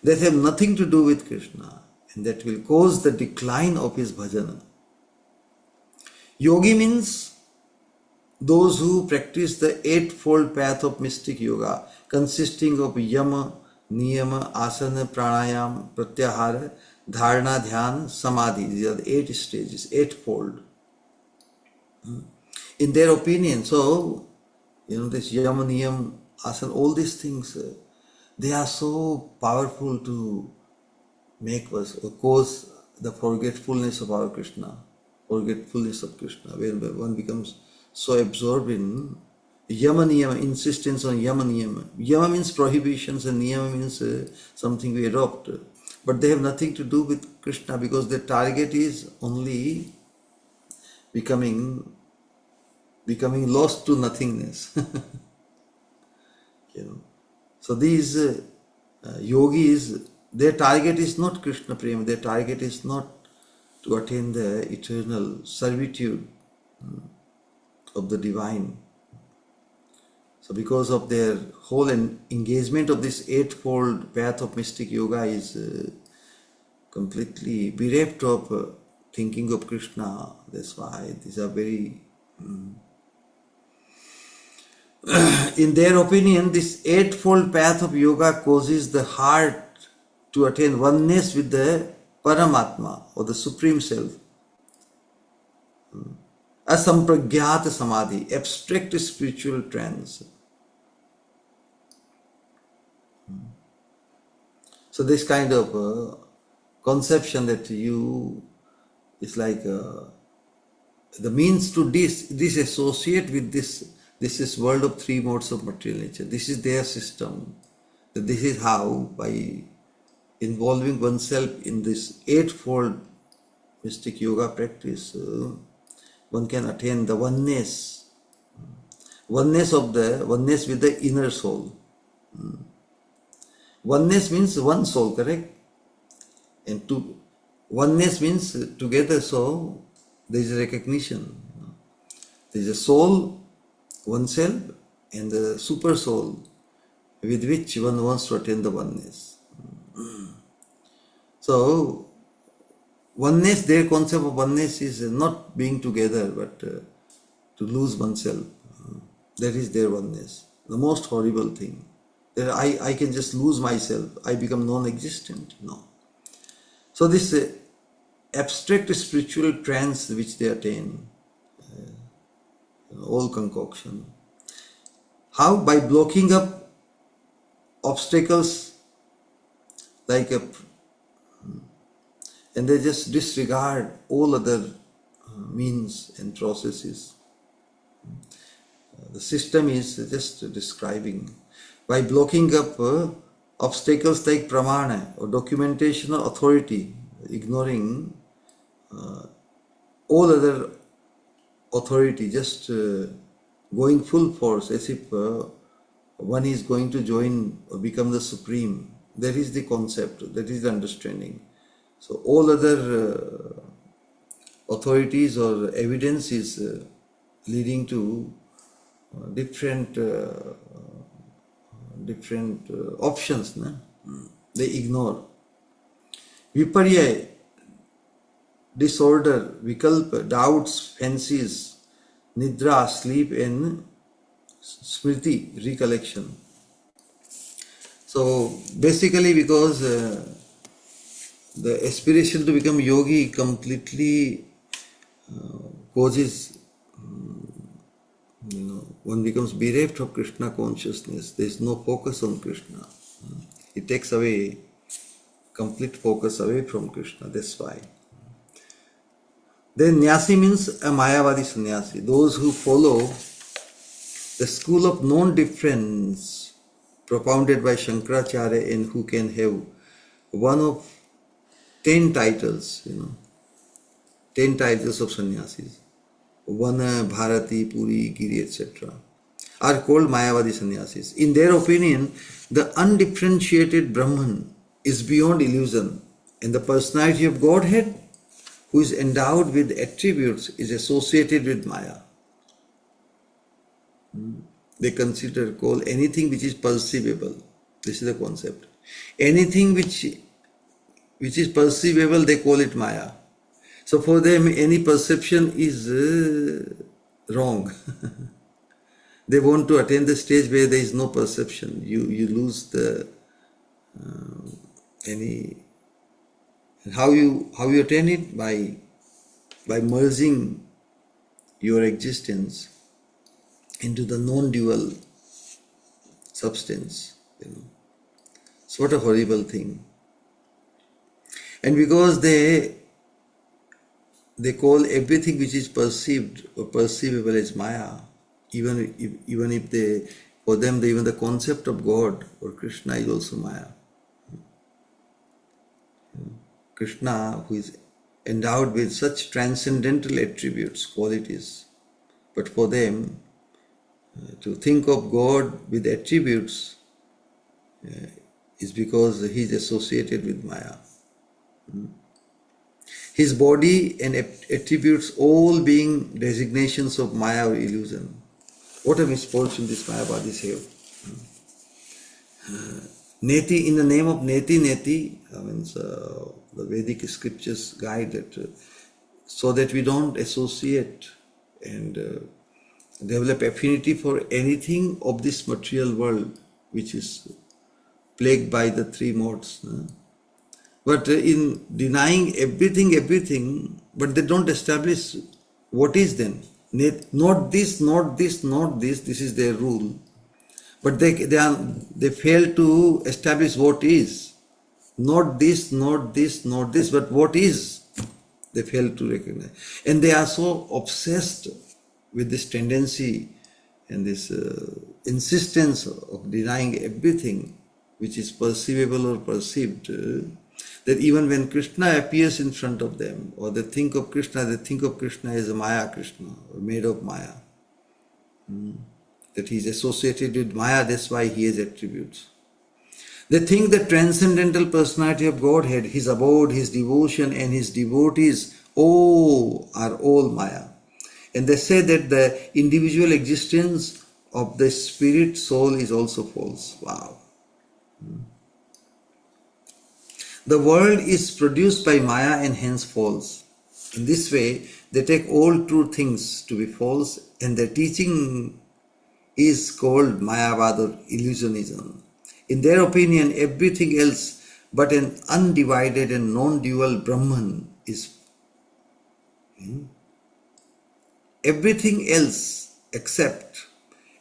that have nothing to do with Krishna, and that will cause the decline of his bhajana. Yogi means those who practice the eightfold path of mystic yoga, consisting of yama, niyama, asana, pranayam, pratyahara, dharana, dhyana, samadhi. These are the 8 stages, eightfold. In their opinion, so, this yama, niyam, asana, all these things, they are so powerful to make us or cause the forgetfulness of our Krishna, forgetfulness of Krishna, where one becomes so absorbed in yama niyama, insistence on yama niyama. Yama means prohibitions and niyama means something we adopt. But they have nothing to do with Krishna, because their target is only becoming lost to nothingness. So these yogis, their target is not Krishna Prema, their target is not to attain the eternal servitude of the divine. So So because of their whole engagement of this eightfold path of mystic yoga is completely bereft of thinking of Krishna. That's why these are very, in their opinion, this eightfold path of yoga causes the heart to attain oneness with the Paramatma or the Supreme Self. Asampragyata Samadhi, abstract spiritual trance. So this kind of conception that you is like the means to disassociate with this is world of three modes of material nature. This is their system. That this is how, by involving oneself in this eightfold mystic yoga practice, one can attain the oneness with the inner soul. Oneness means one soul, correct? And oneness means together, so there is a recognition. There is a soul, oneself, and the super soul with which one wants to attain the oneness. So, oneness, their concept of oneness is not being together, but to lose oneself. That is their oneness. The most horrible thing. That I can just lose myself, I become non-existent. No. So this abstract spiritual trance which they attain, all concoction. How? By blocking up obstacles like and they just disregard all other means and processes. The system is just describing. By blocking up obstacles like pramana or documentation or authority, ignoring all other authority, just going full force as if one is going to join or become the supreme. That is the concept, that is the understanding. So all other authorities or evidence is leading to different options. Na? They ignore. Viparya, disorder, vikalpa, doubts, fancies, nidra, sleep, and smriti, recollection. So basically, because the aspiration to become yogi completely causes, one becomes bereft of Krishna consciousness. There is no focus on Krishna. It takes away complete focus away from Krishna. That's why. Then Nyasi means a Mayavadi sannyasi. Those who follow the school of non-difference propounded by Shankaracharya and who can have one of 10 titles, 10 titles of sannyasis. Vana, Bharati, Puri, Giri, etc. are called Mayavadi sannyasis. In their opinion, the undifferentiated Brahman is beyond illusion, and the personality of Godhead, who is endowed with attributes, is associated with Maya. They call anything which is perceivable. This is the concept. Anything which is perceivable, they call it Maya. So for them, any perception is wrong. They want to attain the stage where there is no perception. You lose the how you attain it? By merging your existence into the non-dual substance. It's what a horrible thing. And because they call everything which is perceived or perceivable as Maya, even if for them even the concept of God or Krishna is also Maya. Krishna, who is endowed with such transcendental attributes, qualities, but for them to think of God with attributes is because he is associated with Maya. His body and attributes all being designations of Maya or illusion. What a misfortune these Mayavadis have. Neti, in the name of Neti, means the Vedic scriptures guide that so that we don't associate and develop affinity for anything of this material world which is plagued by the three modes. But in denying everything, but they don't establish what is then. Not this, not this, not this. This is their rule. But they fail to establish what is. Not this, not this, not this, but what is. They fail to recognize. And they are so obsessed with this tendency and this insistence of denying everything which is perceivable or perceived, that even when Krishna appears in front of them, or they think of Krishna as a Maya Krishna, or made of Maya. That he is associated with Maya, that's why he has attributes. They think the transcendental personality of Godhead, his abode, his devotion, and his devotees, are all Maya. And they say that the individual existence of the spirit soul is also false. Wow. The world is produced by Maya and hence false. In this way, they take all true things to be false, and their teaching is called Mayavad or illusionism. In their opinion, everything else but an undivided and non-dual Brahman is everything else except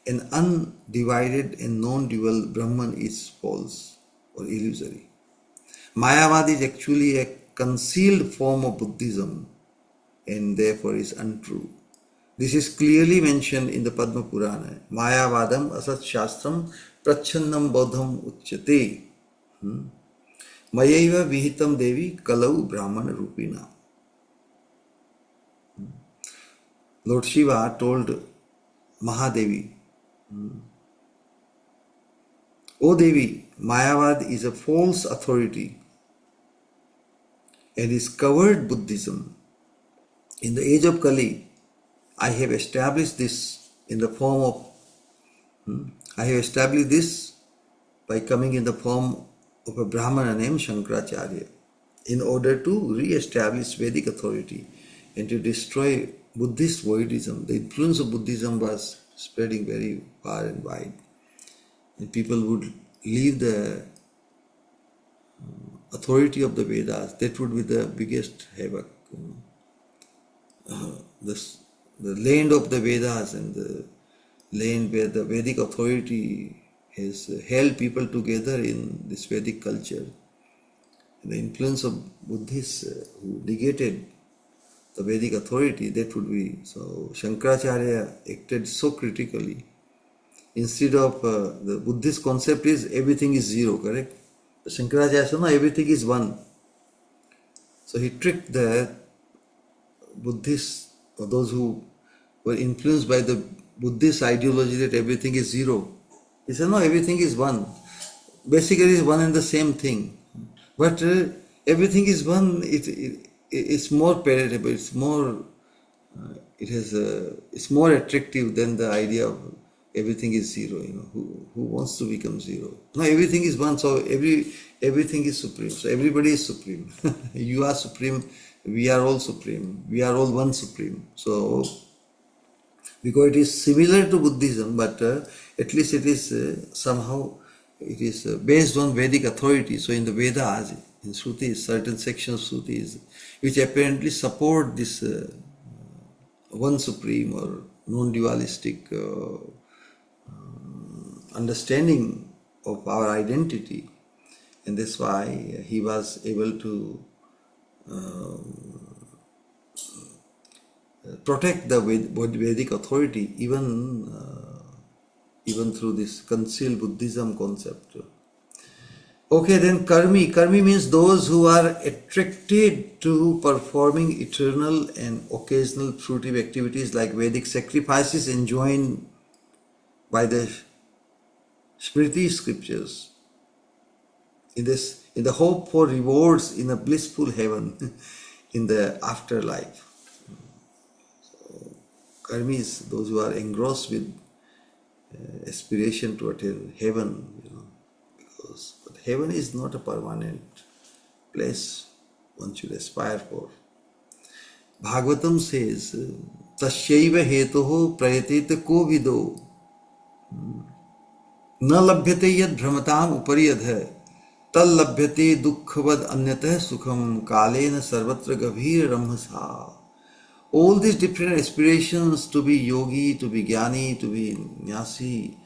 an undivided and non-dual Brahman is false or illusory. Mayavad is actually a concealed form of Buddhism and therefore is untrue. This is clearly mentioned in the Padma Purana. Mayavadam asat shastram prachannam bodham uchyate. Mayaiva vihitam devi kalau brahmana rupina. Lord Shiva told Mahadevi, O Devi, Mayavad is a false authority and is covered Buddhism. In the age of Kali, I have established this in the form of, I have established this by coming in the form of a Brahmana named Shankaracharya in order to re-establish Vedic authority and to destroy Buddhist voidism. The influence of Buddhism was spreading very far and wide. And people would leave the authority of the Vedas. That would be the biggest havoc. The land of the Vedas and the land where the Vedic authority has held people together in this Vedic culture. The influence of Buddhists who negated the Vedic authority, that would be. So Shankaracharya acted so critically. Instead of the Buddhist concept is everything is zero, correct? Shankaracharya said, no, everything is one. So he tricked the Buddhists, or those who were influenced by the Buddhist ideology that everything is zero. He said, no, everything is one. Basically, it's one and the same thing. But everything is one. It's more palatable. It's more. It's more attractive than the idea of everything is zero. Who wants to become zero? No, everything is one. So everything is supreme. So everybody is supreme. You are supreme. We are all supreme. We are all one supreme. So because it is similar to Buddhism, but at least it is somehow it is based on Vedic authority. So in the Vedas, in Shrutis, certain sections of Shrutis, which apparently support this one supreme or non-dualistic understanding of our identity, and that's why he was able to protect the Vedic authority even through this concealed Buddhism concept. Okay, then karmi. Karmi means those who are attracted to performing eternal and occasional fruitive activities like Vedic sacrifices enjoined by the Smriti scriptures in the hope for rewards in a blissful heaven in the afterlife. So, karmi is those who are engrossed with aspiration to attain heaven, because but heaven is not a permanent place one should aspire for. Bhagavatam says, Tasyaiva hetoho prayatet ko vido न लभ्यते यद भ्रमताम उपरियद है तल लभ्यते दुखवद अन्यतः सुखम कालेन सर्वत्र गभीर रमसा. All these different aspirations to be yogi, to be jnani, to be nyasi,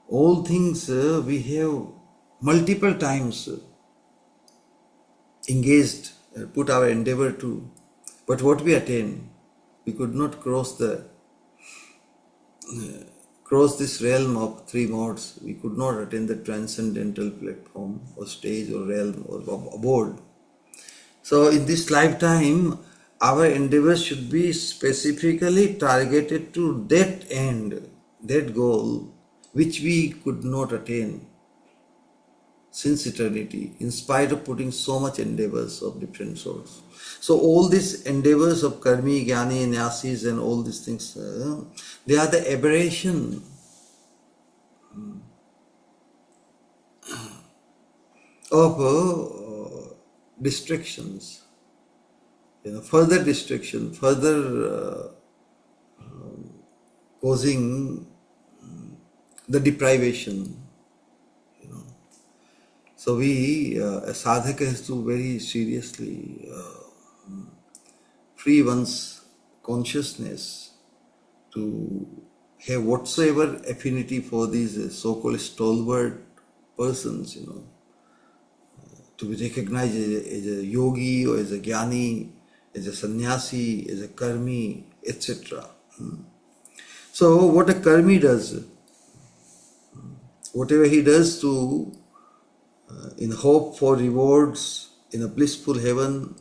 all things we have multiple times engaged, put our endeavor to. But what we attain, we could not cross this realm of three modes. We could not attain the transcendental platform or stage or realm or abode. So in this lifetime, our endeavors should be specifically targeted to that end, that goal, which we could not attain since eternity, in spite of putting so much endeavors of different sorts. So all these endeavors of karmi, jnani, nyasis and all these things, they are the aberration of distractions, further distraction, further causing the deprivation. So we, a sadhaka has to very seriously free one's consciousness to have whatsoever affinity for these so-called stalwart persons, to be recognized as a yogi or as a jnani, as a sannyasi, as a karmi, etc. So what a karmi does, whatever he does to in hope for rewards in a blissful heaven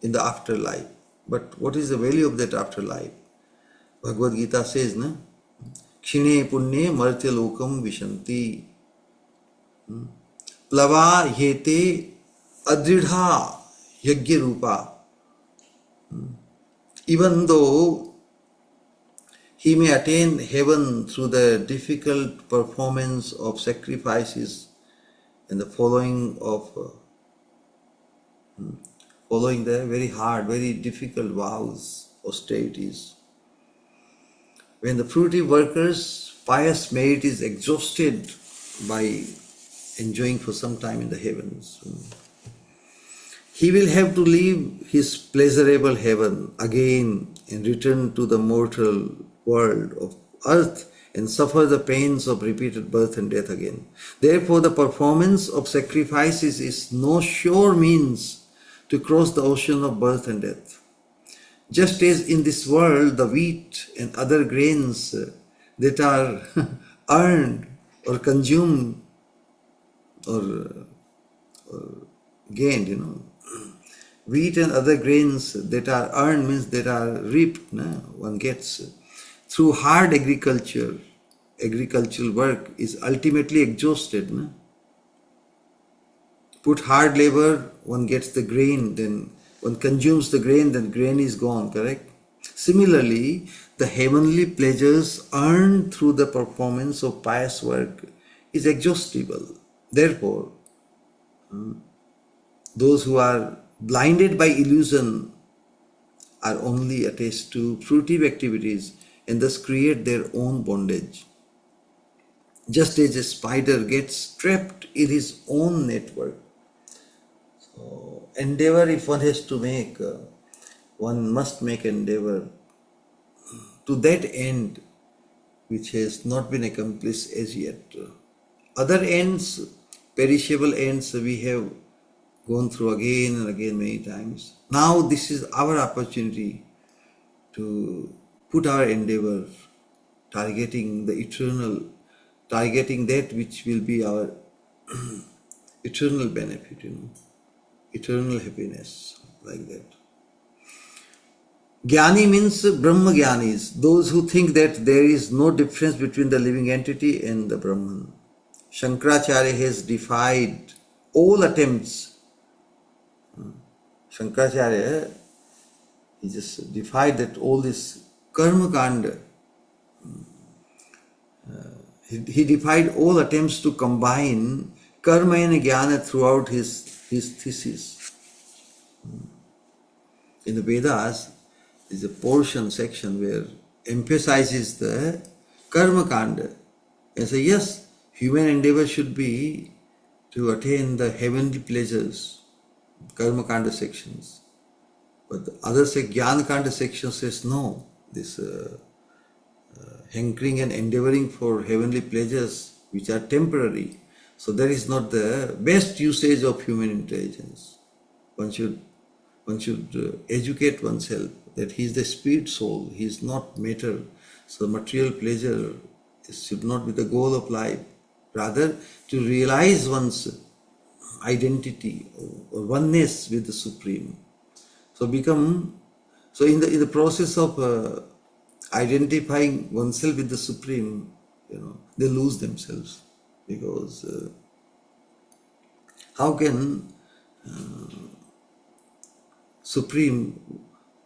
in the afterlife. But what is the value of that afterlife? Bhagavad Gita says, na? Kshine punye martya lokam vishanti plava yete adridha yagya rupa. Even though he may attain heaven through the difficult performance of sacrifices and the following the very hard, very difficult vows, austerities. When the fruitive worker's pious merit is exhausted by enjoying for some time in the heavens, he will have to leave his pleasurable heaven again and return to the mortal world of earth and suffer the pains of repeated birth and death again. Therefore, the performance of sacrifices is no sure means to cross the ocean of birth and death. Just as in this world, the wheat and other grains that are earned or consumed or gained, wheat and other grains that are earned means that are reaped, one gets through hard agricultural work is ultimately exhausted. Put hard labor, one gets the grain, then one consumes the grain, then grain is gone, correct? Similarly, the heavenly pleasures earned through the performance of pious work is exhaustible. Therefore, those who are blinded by illusion are only attached to fruitive activities and thus create their own bondage. Just as a spider gets trapped in his own network. So, endeavor, if one has to make, one must make endeavor to that end which has not been accomplished as yet. Other ends, perishable ends, we have gone through again and again many times. Now this is our opportunity to put our endeavor targeting the eternal, targeting that which will be our eternal benefit, eternal happiness, like that. Jnani means Brahma Jnanis, those who think that there is no difference between the living entity and the Brahman. Shankaracharya has defied all attempts. Shankaracharya, he just defied that all this karma kanda, he defied all attempts to combine karma and jnana throughout his thesis. In the Vedas, there is a portion, section where emphasizes the karma kanda. And say, yes, human endeavor should be to attain the heavenly pleasures, karma kanda sections. But the other jnana kanda section says no, this hankering and endeavoring for heavenly pleasures which are temporary. So that is not the best usage of human intelligence. One should educate oneself that he is the spirit soul, he is not matter. So material pleasure should not be the goal of life. Rather, to realize one's identity or oneness with the Supreme. So in the process of identifying oneself with the Supreme, they lose themselves, because how can Supreme,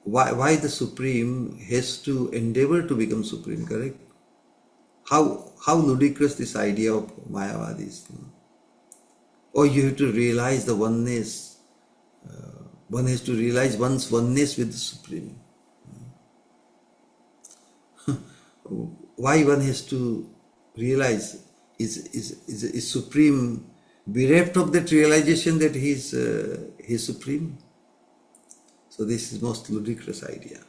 why the Supreme has to endeavor to become Supreme, correct? How ludicrous this idea of Mayavadis. Or you have to realize the oneness. One has to realize one's oneness with the Supreme. Why one has to realize? Is Supreme bereft of that realization that he is Supreme? So this is most ludicrous idea.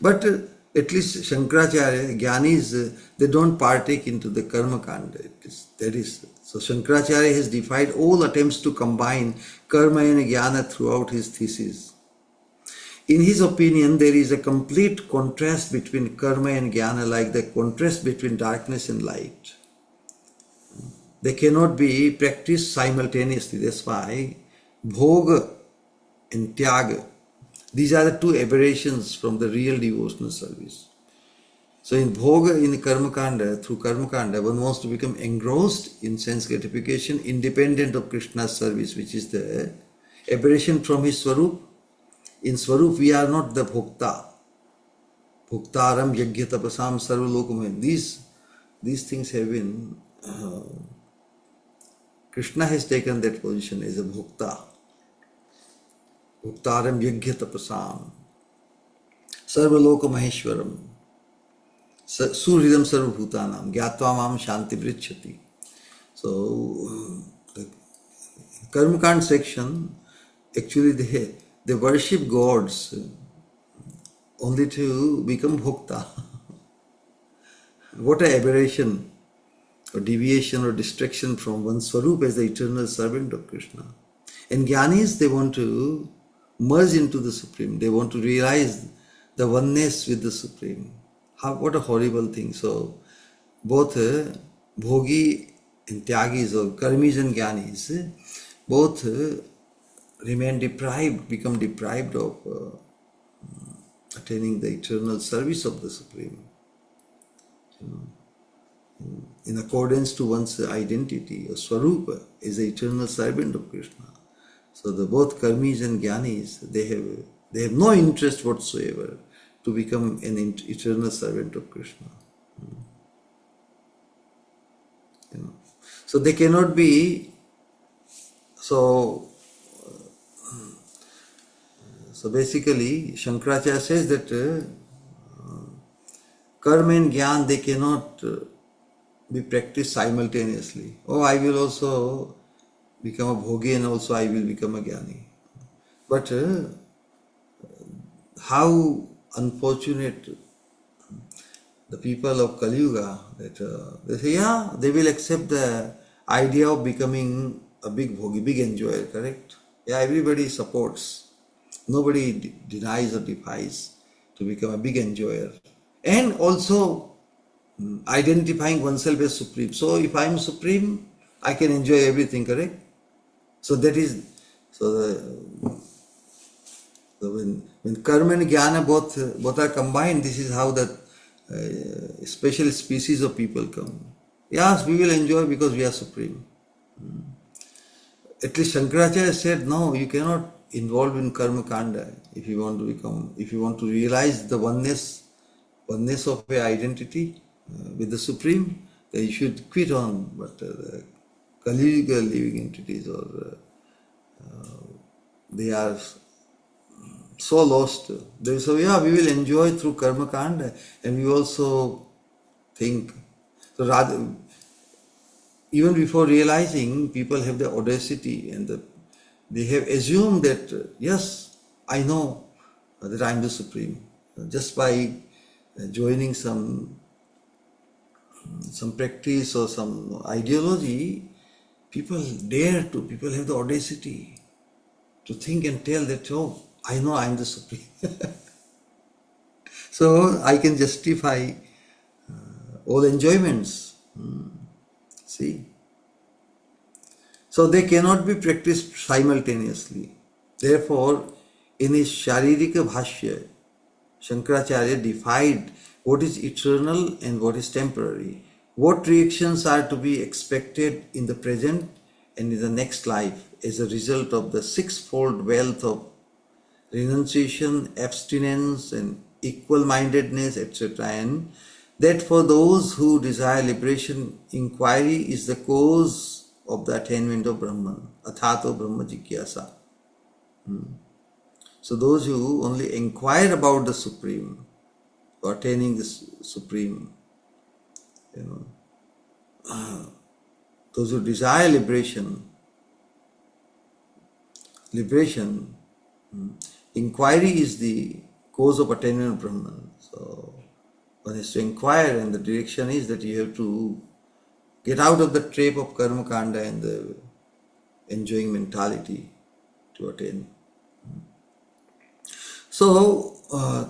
But at least Shankaracharya, Jnanis, they don't partake into the karma kanda. So Shankaracharya has defied all attempts to combine karma and jnana throughout his thesis. In his opinion, there is a complete contrast between karma and jnana, like the contrast between darkness and light. They cannot be practiced simultaneously. That's why bhoga and tyaga, these are the two aberrations from the real devotional service. So in bhoga, in karma kanda, through karma kanda, one wants to become engrossed in sense gratification independent of Krishna's service, which is the aberration from his swarup. In swarup, we are not the bhokta. Bhoktaram yajna tapasam sarva lokamaya. These things have been, Krishna has taken that position as a bhokta. Bhoktaram yajna tapasam sarva lokamaheshwaram suhridam sarva bhutanam gyatva mam shanti vrichyati. So the Karmakand section, actually they worship gods only to become bhokta. What an aberration or deviation or distraction from one's swarup as the eternal servant of Krishna. And Jnanis, they want to merge into the Supreme. They want to realize the oneness with the Supreme. What a horrible thing. So both bhogi and tyagis, or karmis and jnanis, both become deprived of attaining the eternal service of the Supreme. In accordance to one's identity or swarupa is the eternal servant of Krishna. So both karmis and jnanis, they have no interest whatsoever to become an eternal servant of Krishna. So they cannot be. So basically, Shankaracharya says that karma and jnana, they cannot be practiced simultaneously. Oh, I will also become a bhogi and also I will become a jnani. But how unfortunate the people of Kali Yuga, that they say, yeah, they will accept the idea of becoming a big bhogi, big enjoyer, correct? Yeah, everybody supports. Nobody denies or defies to become a big enjoyer. And also identifying oneself as Supreme. So if I am Supreme, I can enjoy everything, correct? So that is, when karma and jnana both are combined, this is how that special species of people come. Yes, we will enjoy because we are Supreme. At least Shankaracharya said, no, you cannot involve in karma kanda if you want to realize the oneness of your identity with the Supreme. They should quit on, but the Kali living entities, or they are so lost. They say, yeah, we will enjoy through karma kanda, and we also think. So rather, even before realizing, people have the audacity and they have assumed that, yes, I know that I am the Supreme. Just by joining some practice or some ideology, people people have the audacity to think and tell that, oh, I know I am the Supreme. So I can justify all enjoyments. See? So they cannot be practiced simultaneously. Therefore, in his Sharirika Bhashya, Shankaracharya defined what is eternal and what is temporary, what reactions are to be expected in the present and in the next life as a result of the sixfold wealth of renunciation, abstinence, and equal mindedness, etc. And that for those who desire liberation, inquiry is the cause of the attainment of Brahman, Athato Brahma Jigyasa. So those who only inquire about the Supreme, or attaining the Supreme, you know, those who desire liberation, inquiry is the cause of attainment of Brahman. So one has to inquire, and the direction is that you have to get out of the trap of karma kanda and the enjoying mentality to attain. So,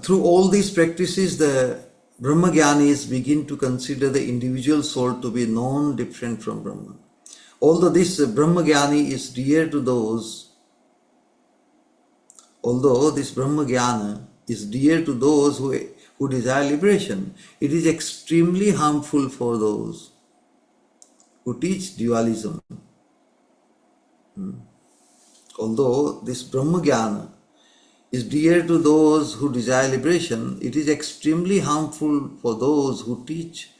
through all these practices, the Brahmagyanis begin to consider the individual soul to be non-different from Brahman. Although this Brahmagyani is dear to those, although this Brahmagyana is dear to those who desire liberation, it is extremely harmful for those who teach dualism. Although this Brahmagyana is dear to those who desire liberation, it is extremely harmful for those who teach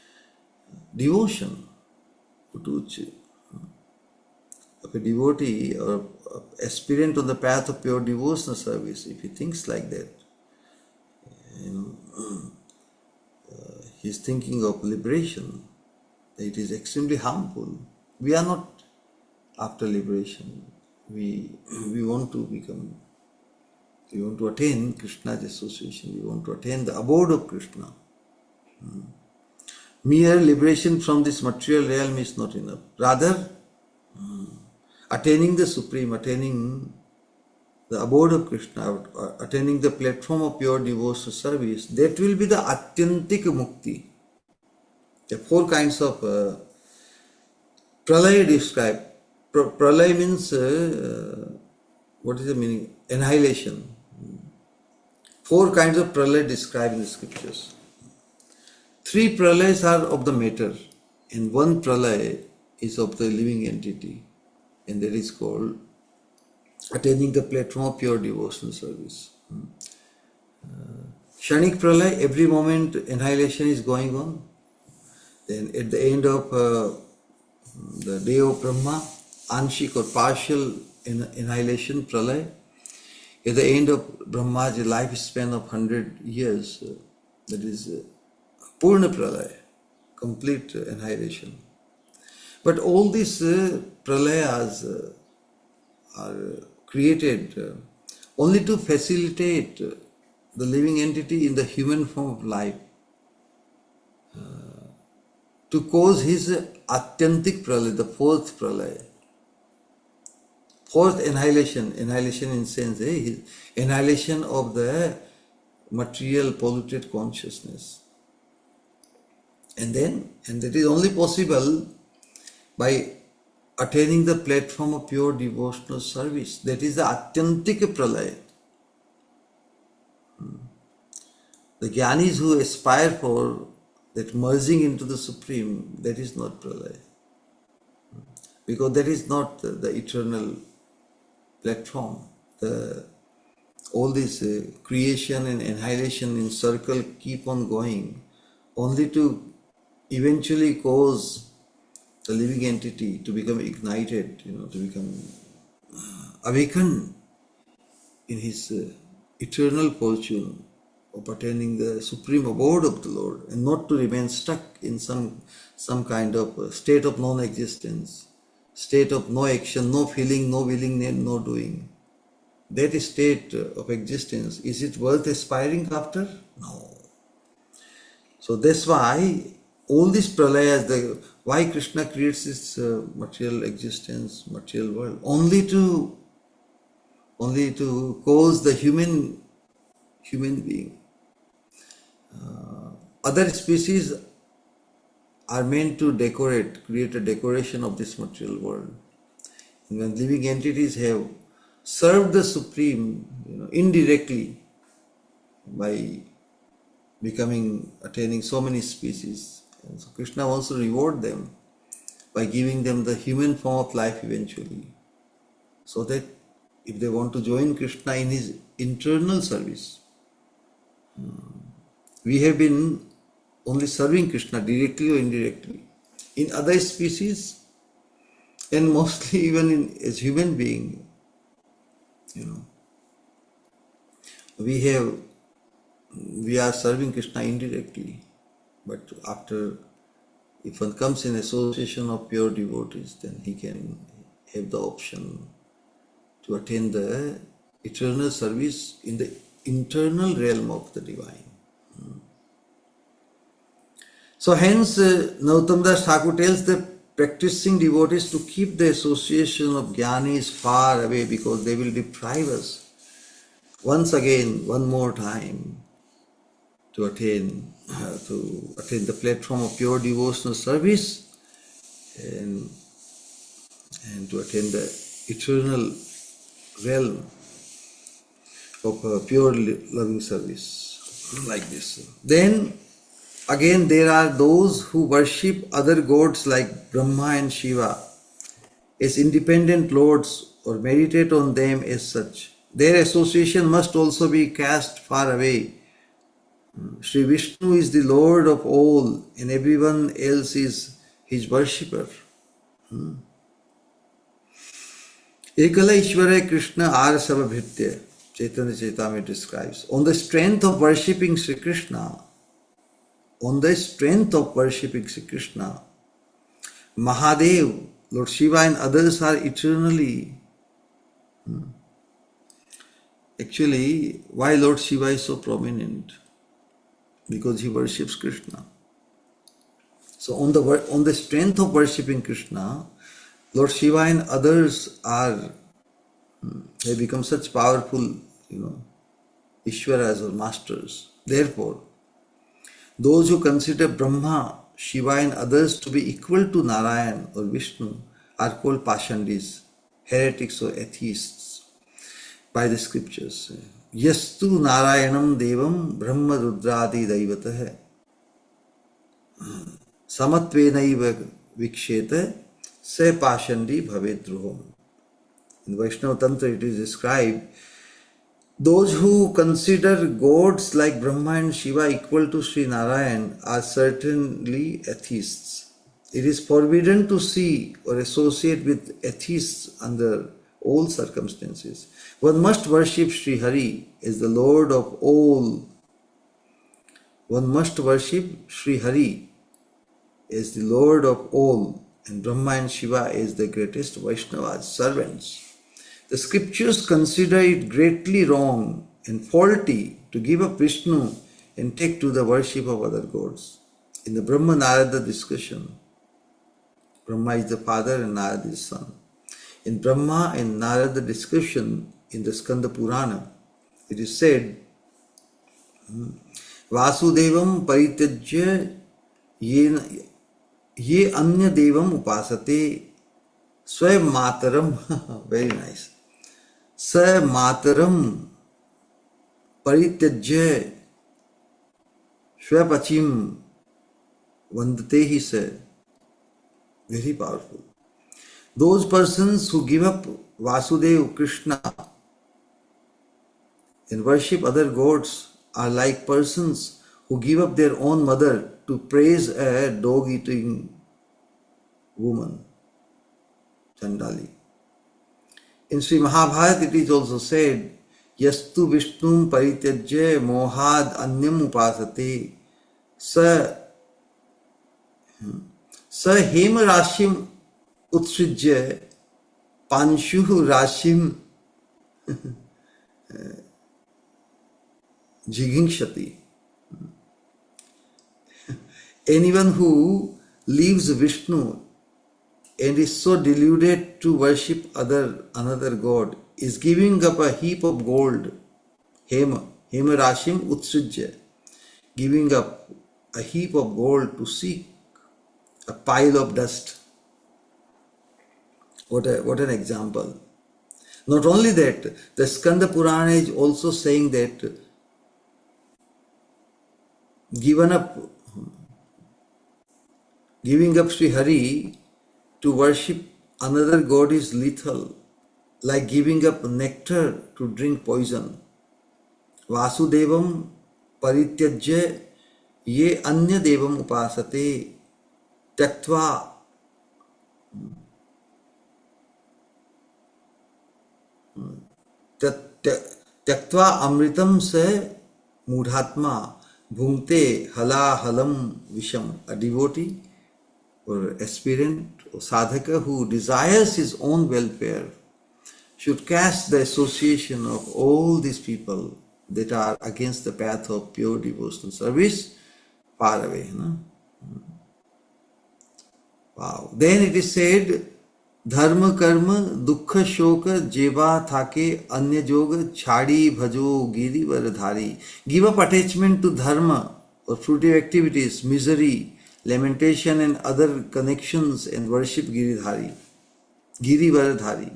devotion, who teach of a devotee or aspirant on the path of pure devotional service. If he thinks like that, you know, he is thinking of liberation. It is extremely harmful. We are not after liberation. We want to become. We want to attain Krishna's association. We want to attain the abode of Krishna. Mere liberation from this material realm is not enough. Rather, attaining the Supreme, attaining the abode of Krishna, attaining the platform of pure devotional service, that will be the Atyantik Mukti. The four kinds of pralaya described. Pralaya means, what is the meaning? Annihilation. Four kinds of pralaya described in the scriptures. Three pralayas are of the matter, and one pralaya is of the living entity, and that is called attaining the platform of pure devotional service. Shanik pralaya, every moment annihilation is going on. Then at the end of the day of Brahma, Anshik or partial annihilation pralaya. At the end of Brahma's lifespan of 100 years, that is Purna Pralaya, complete annihilation. But all these pralayas are created only to facilitate the living entity in the human form of life, to cause his Atyantik Pralaya, the fourth Pralaya. Fourth annihilation in sense, annihilation of the material polluted consciousness. And that is only possible by attaining the platform of pure devotional service. That is the Atyantik Pralaya. The Jnanis who aspire for that merging into the Supreme, that is not Pralaya. Because that is not the eternal platform. All this creation and annihilation in circle keep on going only to eventually cause the living entity to become ignited, to become awakened in his eternal fortune of attaining the supreme abode of the Lord, and not to remain stuck in some kind of state of non-existence, state of no action, no feeling, no willing, no doing. That state of existence, is it worth aspiring after? No. So that's why all these pralayas, why Krishna creates this material existence, material world, only to cause the human being. Other species are meant to create a decoration of this material world. And when living entities have served the Supreme, indirectly by attaining so many species. And so Krishna wants to reward them by giving them the human form of life eventually, so that if they want to join Krishna in his internal service, we have been only serving Krishna directly or indirectly. In other species, and mostly even as human being, we are serving Krishna indirectly. But if one comes in association of pure devotees, then he can have the option to attain the eternal service in the internal realm of the divine. So hence, Narottam Das Thakur tells the practicing devotees to keep the association of jnanis far away, because they will deprive us once again, one more time, to attain the platform of pure devotional service, and to attain the eternal realm of pure loving service like this. Then again, there are those who worship other gods like Brahma and Shiva as independent lords, or meditate on them as such. Their association must also be cast far away. Sri Vishnu is the Lord of all, and everyone else is his worshipper. Ekala Ishvara Krishna Arasava Bhritya, Chaitanya Chaitamrita describes. On the strength of worshipping Sri Krishna, Mahadev, Lord Shiva and others are eternally. Actually, why Lord Shiva is so prominent? Because he worships Krishna. So on the strength of worshipping Krishna, Lord Shiva and others they become such powerful, Ishwaras or masters. Therefore, those who consider Brahma, Shiva and others to be equal to Narayan or Vishnu are called Pashandis, heretics or atheists by the scriptures. Yastu Narayanam Devam Brahma Rudradi Daivatah Samatvenaiva Viksheta Se Pashandi Bhavedruham. In Vaishnava Tantra it is described, those who consider gods like Brahma and Shiva equal to Sri Narayan are certainly atheists. It is forbidden to see or associate with atheists under all circumstances. One must worship Sri Hari as the Lord of all. One must worship Sri Hari as the Lord of all, and Brahma and Shiva as the greatest Vaishnavas, servants. The scriptures consider it greatly wrong and faulty to give up Vishnu and take to the worship of other gods. In the Brahma Narada discussion, Brahma is the father and Narada is son. In Brahma and Narada description in the Skanda Purana, it is said, Vasudevam parityajya ye anya devam upasate swayam mataram. Very nice. Sa mataram parityajya swapachim vandatehi sa. Very powerful. Those persons who give up Vasudeva Krishna and worship other gods are like persons who give up their own mother to praise a dog-eating woman, Chandali. In Sri Mahabharata it is also said, Yastu Vishnum Parityajya Mohad Anyam Upasate Sa Hema Rashim Utsrijya Panshuhu Rashim Jigingshati. Anyone who leaves Vishnu and is so deluded to worship another god is giving up a heap of gold. Hema Rashim Utsrijya, giving up a heap of gold to seek a pile of dust. What an example. Not only that, the Skanda Purana is also saying that giving up Sri Hari to worship another god is lethal, like giving up nectar to drink poison. Vasudevam parityajya ye anya devam upasate tyaktva tyaktva amritam se mudhatma bhungte halahalam visham. A devotee or aspirant or sadhaka who desires his own welfare should cast the association of all these people that are against the path of pure devotional service far away. No? Wow. Then it is said, Dharma karma dukkha shoka jeva thake anya yoga chadi bhajo giri varadhari. Give up attachment to dharma or fruitive activities, misery, lamentation and other connections and worship Giridhari. Giri varadhari.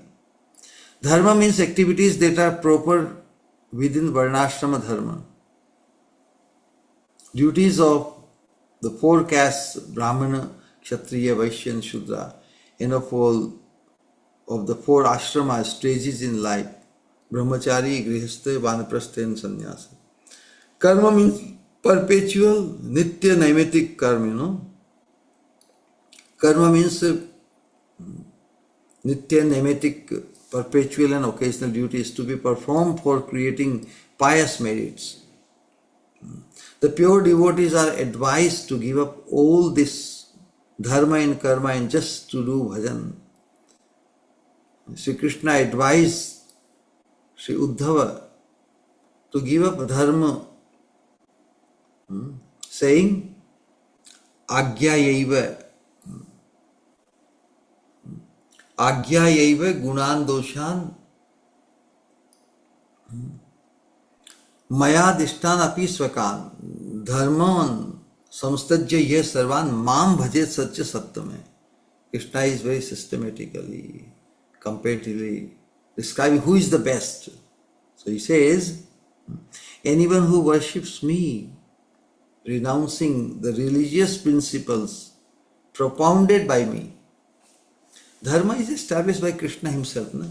Dharma means activities that are proper within Varnashrama Dharma. Duties of the four castes, Brahmana, Kshatriya, Vaishya and Shudra, and of all of the four ashramas, stages in life, Brahmachari, Grihastha, Vanaprastha and Sannyasa. Karma means perpetual, nitya, naimetic karma, Karma means nitya, naimetic, perpetual and occasional duties to be performed for creating pious merits. The pure devotees are advised to give up all this dharma and karma and just to do bhajan. Sri Krishna advised Sri Uddhava to give up dharma, saying, Agyayaiva gunan doshan maya dishtan api swakan dharman samstajya ye sarvan mam bhajet satya sattame. Krishna is very systematically, comparatively describing who is the best. So he says, anyone who worships me, renouncing the religious principles propounded by me. Dharma is established by Krishna himself. No?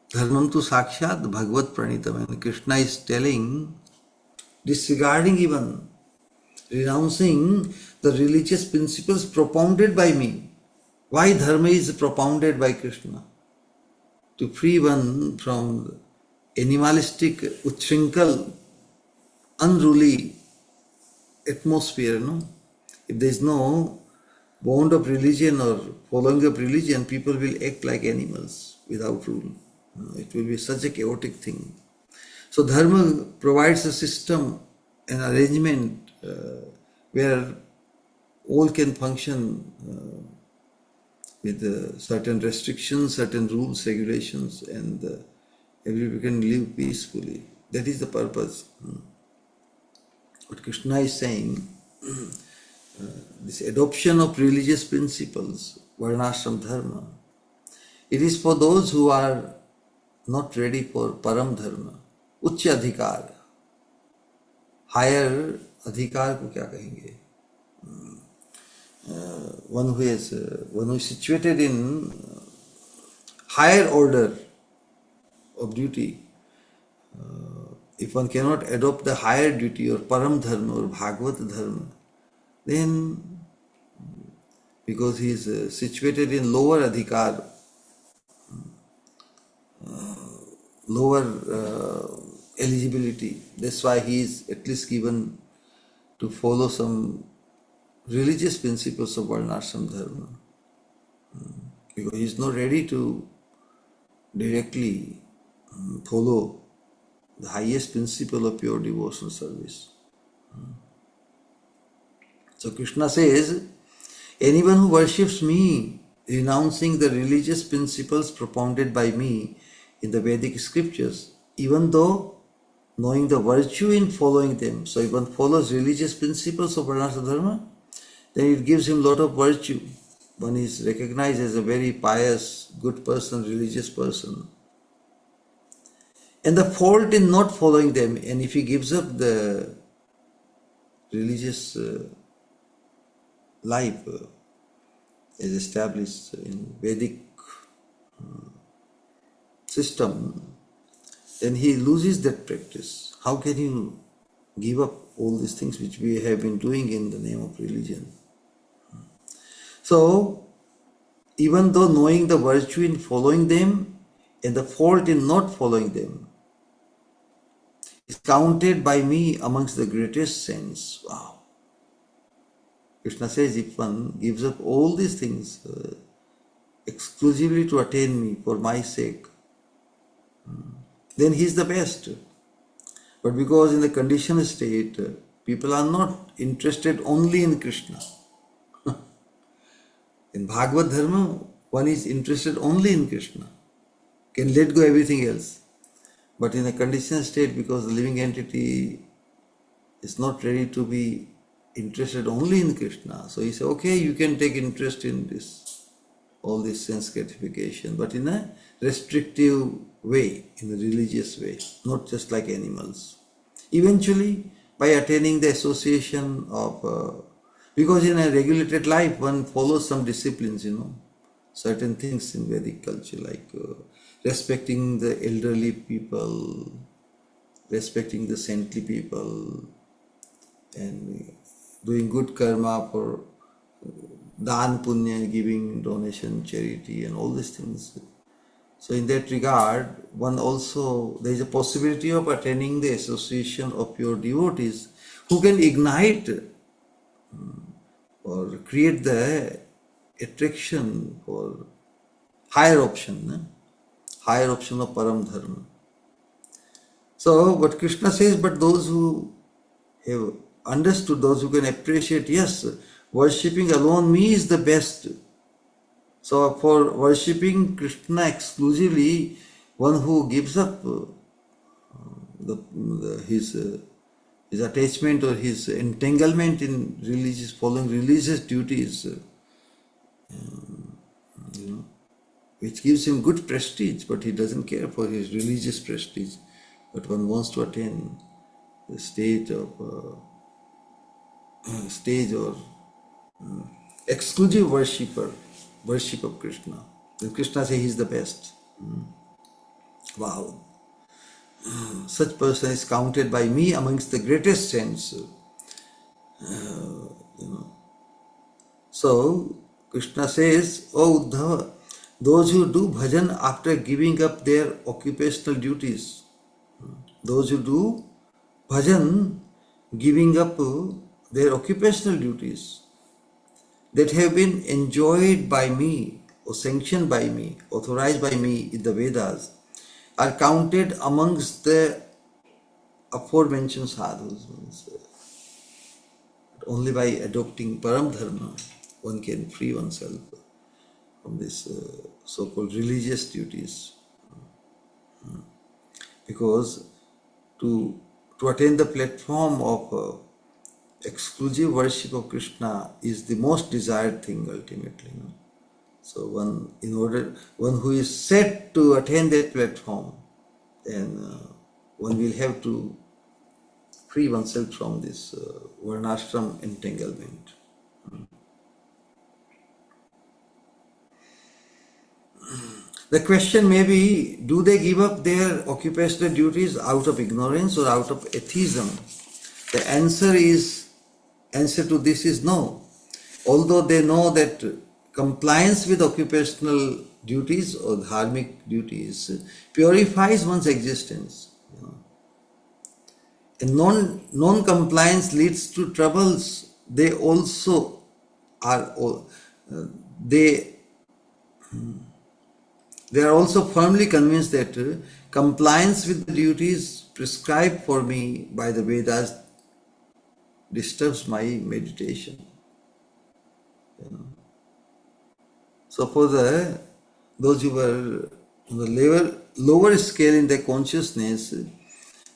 Dharmam tu sakshat bhagavad pranitam. And Krishna is telling, disregarding even, renouncing the religious principles propounded by me. Why dharma is propounded by Krishna? To free one from animalistic, utshrinkal, unruly atmosphere. No? If there is no bond of religion or following of religion, people will act like animals without rule. It will be such a chaotic thing. So dharma provides a system, an arrangement where all can function with certain restrictions, certain rules, regulations, and everybody can live peacefully. That is the purpose. What Krishna is saying, this adoption of religious principles, Varnashram Dharma, it is for those who are not ready for Param Dharma, Uच्च Adhikar. Higher Adhikar को क्या कहेंगे? One who is situated in higher order of duty. If one cannot adopt the higher duty or Param Dharma or Bhagavad Dharma, then because he is situated in lower adhikar, lower eligibility, that's why he is at least given to follow some religious principles of Varnashram Dharma. Because he is not ready to directly follow the highest principle of pure devotional service. So Krishna says, anyone who worships me, renouncing the religious principles propounded by me in the Vedic scriptures, even though knowing the virtue in following them, so if one follows religious principles of Varnashram Dharma, then it gives him a lot of virtue. One is recognized as a very pious, good person, religious person. And the fault in not following them, and if he gives up the religious life as established in Vedic system, then he loses that practice. How can you give up all these things which we have been doing in the name of religion? So, even though knowing the virtue in following them and the fault in not following them is counted by me amongst the greatest saints. Wow. Krishna says, if one gives up all these things exclusively to attain me for my sake, then he is the best. But because in the conditioned state, people are not interested only in Krishna. In Bhagavad Dharma, one is interested only in Krishna, can let go everything else. But in a conditioned state, because the living entity is not ready to be interested only in Krishna, so he says, okay, you can take interest in this, all this sense gratification, but in a restrictive way, in a religious way, not just like animals. Eventually, by attaining the association of, because in a regulated life, one follows some disciplines, certain things in Vedic culture, like respecting the elderly people, respecting the saintly people, and doing good karma for dan punya, giving donation, charity, and all these things. So in that regard, one also, there is a possibility of attaining the association of pure devotees who can ignite or create the attraction for higher option of Param Dharma. So what Krishna says, but those who have understood, those who can appreciate, yes, worshipping alone me is the best. So for worshipping Krishna exclusively, one who gives up his attachment or his entanglement in following religious duties, which gives him good prestige, but he doesn't care for his religious prestige. But one wants to attain the stage or exclusive worship of Krishna. Then Krishna says he is the best. Wow. Such person is counted by me amongst the greatest saints. So Krishna says, "Oh Uddhava, those who do bhajan after giving up their occupational duties, those who do bhajan giving up their occupational duties that have been enjoyed by me or sanctioned by me, authorized by me in the Vedas, are counted amongst the aforementioned sadhus." Only by adopting Param Dharma, one can free oneself from this so-called religious duties. Because to attain the platform of exclusive worship of Krishna is the most desired thing ultimately. So one who is set to attain that platform, then one will have to free oneself from this varnashram entanglement. The question may be, do they give up their occupational duties out of ignorance or out of atheism? The answer is answer to this is no. Although they know that compliance with occupational duties or dharmic duties purifies one's existence. And non-compliance leads to troubles. They also are they are also firmly convinced that compliance with the duties prescribed for me by the Vedas disturbs my meditation. So for those who were on the lower scale in their consciousness,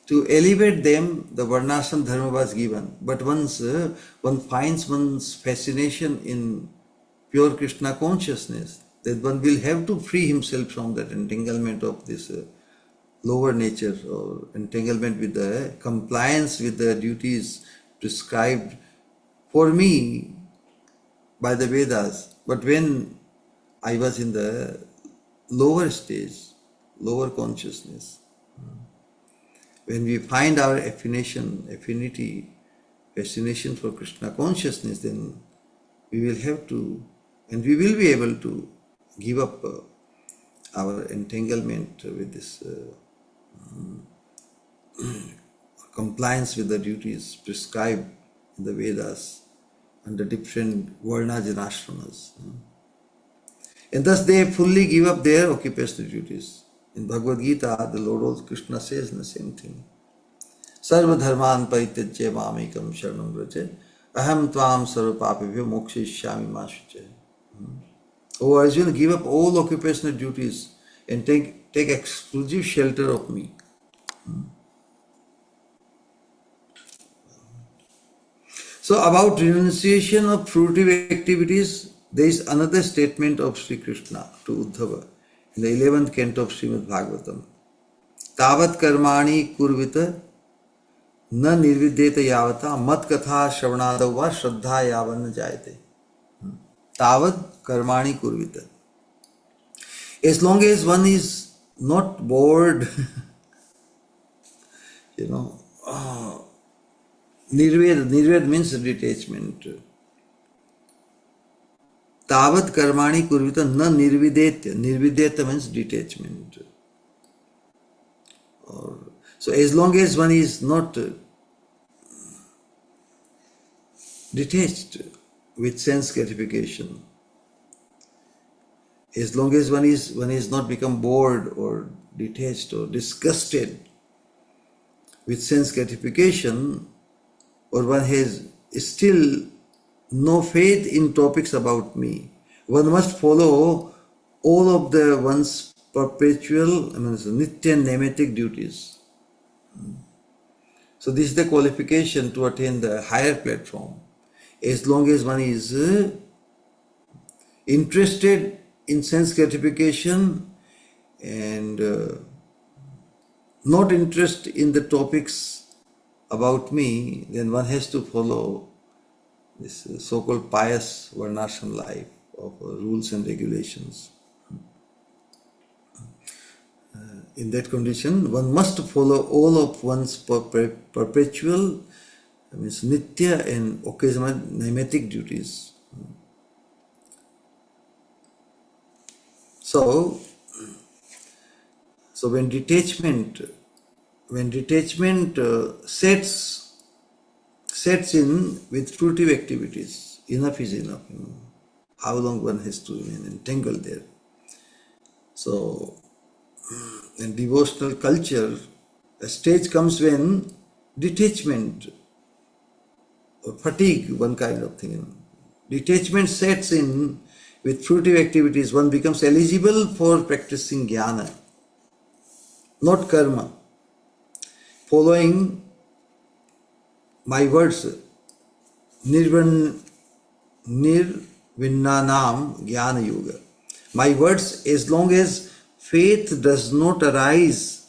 to elevate them, the Varnashram Dharma was given. But once one finds one's fascination in pure Krishna consciousness, then one will have to free himself from that entanglement of this lower nature, or entanglement with the compliance with the duties prescribed for me by the Vedas. But when I was in the lower stage, lower consciousness, when we find our affinity, fascination for Krishna consciousness, then we will have to, and we will be able to give up our entanglement with this compliance with the duties prescribed in the Vedas under different varnas and ashramas. And thus they fully give up their occupational duties. In Bhagavad Gita, the Lord Krishna says the same thing. Sarva dharman parityajya mamekam sharanam vraja aham tvam sarva papebhyo mokshayishyami ma shuche. O Arjuna, give up all occupational duties and take exclusive shelter of me. So about renunciation of fruitive activities, there is another statement of Sri Krishna to Uddhava in the 11th canto of Srimad Bhagavatam. Tavat karmani kurvita na nirvidyeta yavata mat katha shravanadava shraddha yavan jayate. Tavat karmani kurvita. As long as one is not bored, nirved means detachment. Tavat karmani kurvita na nirvidyeta. Nirvidyeta means detachment. So as long as one is not detached with sense gratification, as long as one is not become bored or detached or disgusted with sense gratification, or one has still no faith in topics about me, one must follow all of the one's perpetual, nitya naimatic duties. So this is the qualification to attain the higher platform. As long as one is interested in sense gratification and not interested in the topics about me, then one has to follow this so-called pious varnashram life of rules and regulations. In that condition, one must follow all of one's perpetual, nitya and occasional naimatic duties. So when detachment sets in with fruitive activities, enough is enough. How long one has to remain entangled there. So in devotional culture, a stage comes when detachment or fatigue, one kind of thing. Detachment sets in with fruitive activities. One becomes eligible for practicing jnana, not karma. Following my words, nirvinnanam jnana yoga. My words, as long as faith does not arise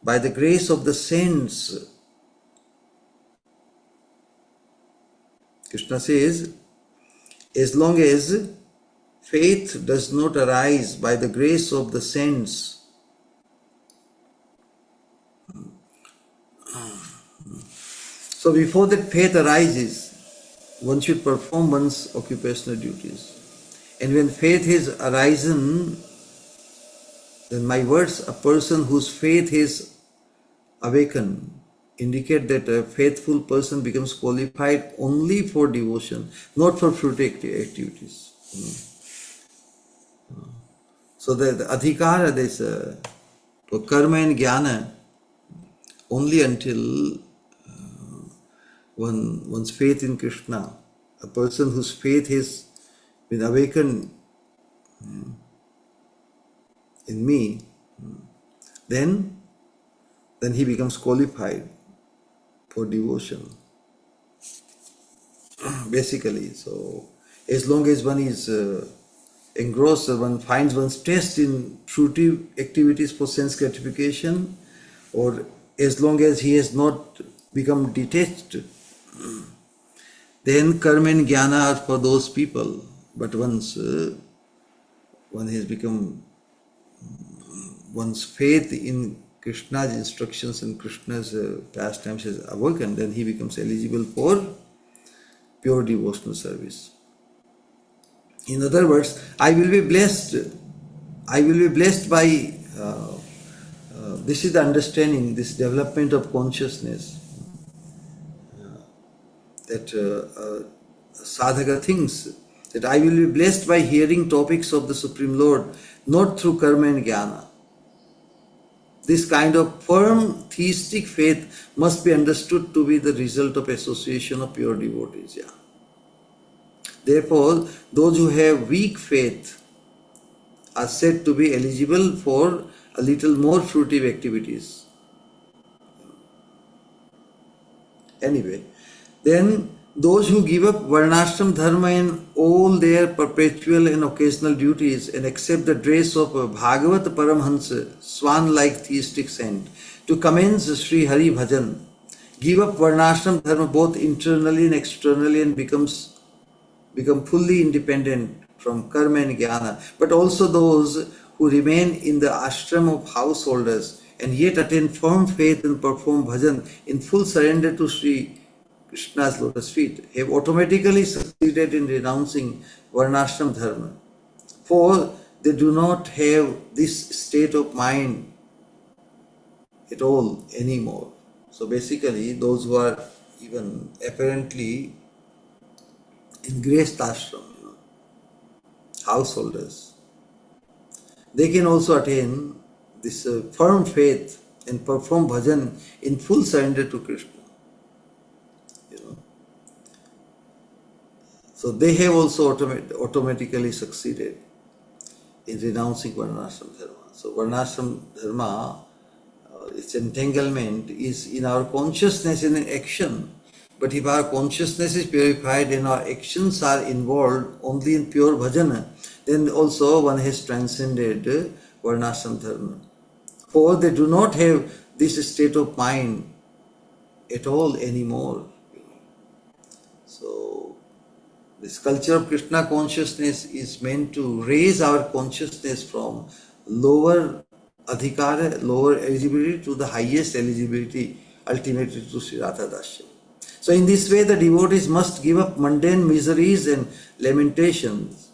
by the grace of the saints. Krishna says, as long as faith does not arise by the grace of the saints, so before that faith arises, one should perform one's occupational duties. And when faith has arisen, then my words, a person whose faith is awakened, indicate that a faithful person becomes qualified only for devotion, not for fruitive activities. So the adhikara, this for karma and jnana, only until one's faith in Krishna, a person whose faith has been awakened in me, then he becomes qualified for devotion. Basically, so as long as one is engrossed, one finds one's taste in fruitive activities for sense gratification, or as long as he has not become detached, then karma and jnana are for those people. But once one has become, one's faith in Krishna's instructions and Krishna's pastimes has awakened, then he becomes eligible for pure devotional service. In other words, I will be blessed by, this is the understanding, this development of consciousness, that sadhaka thinks that I will be blessed by hearing topics of the Supreme Lord, not through karma and jnana. This kind of firm theistic faith must be understood to be the result of association of pure devotees. Yeah. Therefore, those who have weak faith are said to be eligible for a little more fruitive activities. Anyway, then those who give up varnashram dharma and all their perpetual and occasional duties and accept the dress of a Bhagavat Paramhansa, swan-like theistic saint, to commence Sri Hari Bhajan, give up varnashram dharma both internally and externally and become fully independent from karma and jnana, but also those who remain in the ashram of householders and yet attain firm faith and perform bhajan in full surrender to Sri Krishna's lotus feet, have automatically succeeded in renouncing varnashram dharma. For they do not have this state of mind at all anymore. So basically, those who are even apparently in graced ashram, householders, they can also attain this firm faith and perform bhajan in full surrender to Krishna. So they have also automatically succeeded in renouncing varnashram dharma. So varnashram dharma, its entanglement is in our consciousness and in action. But if our consciousness is purified and our actions are involved only in pure bhajana, then also one has transcended varnashram dharma. For they do not have this state of mind at all anymore. So this culture of Krishna consciousness is meant to raise our consciousness from lower adhikara, lower eligibility to the highest eligibility, ultimately to Sri Radha Dasya. So in this way, the devotees must give up mundane miseries and lamentations.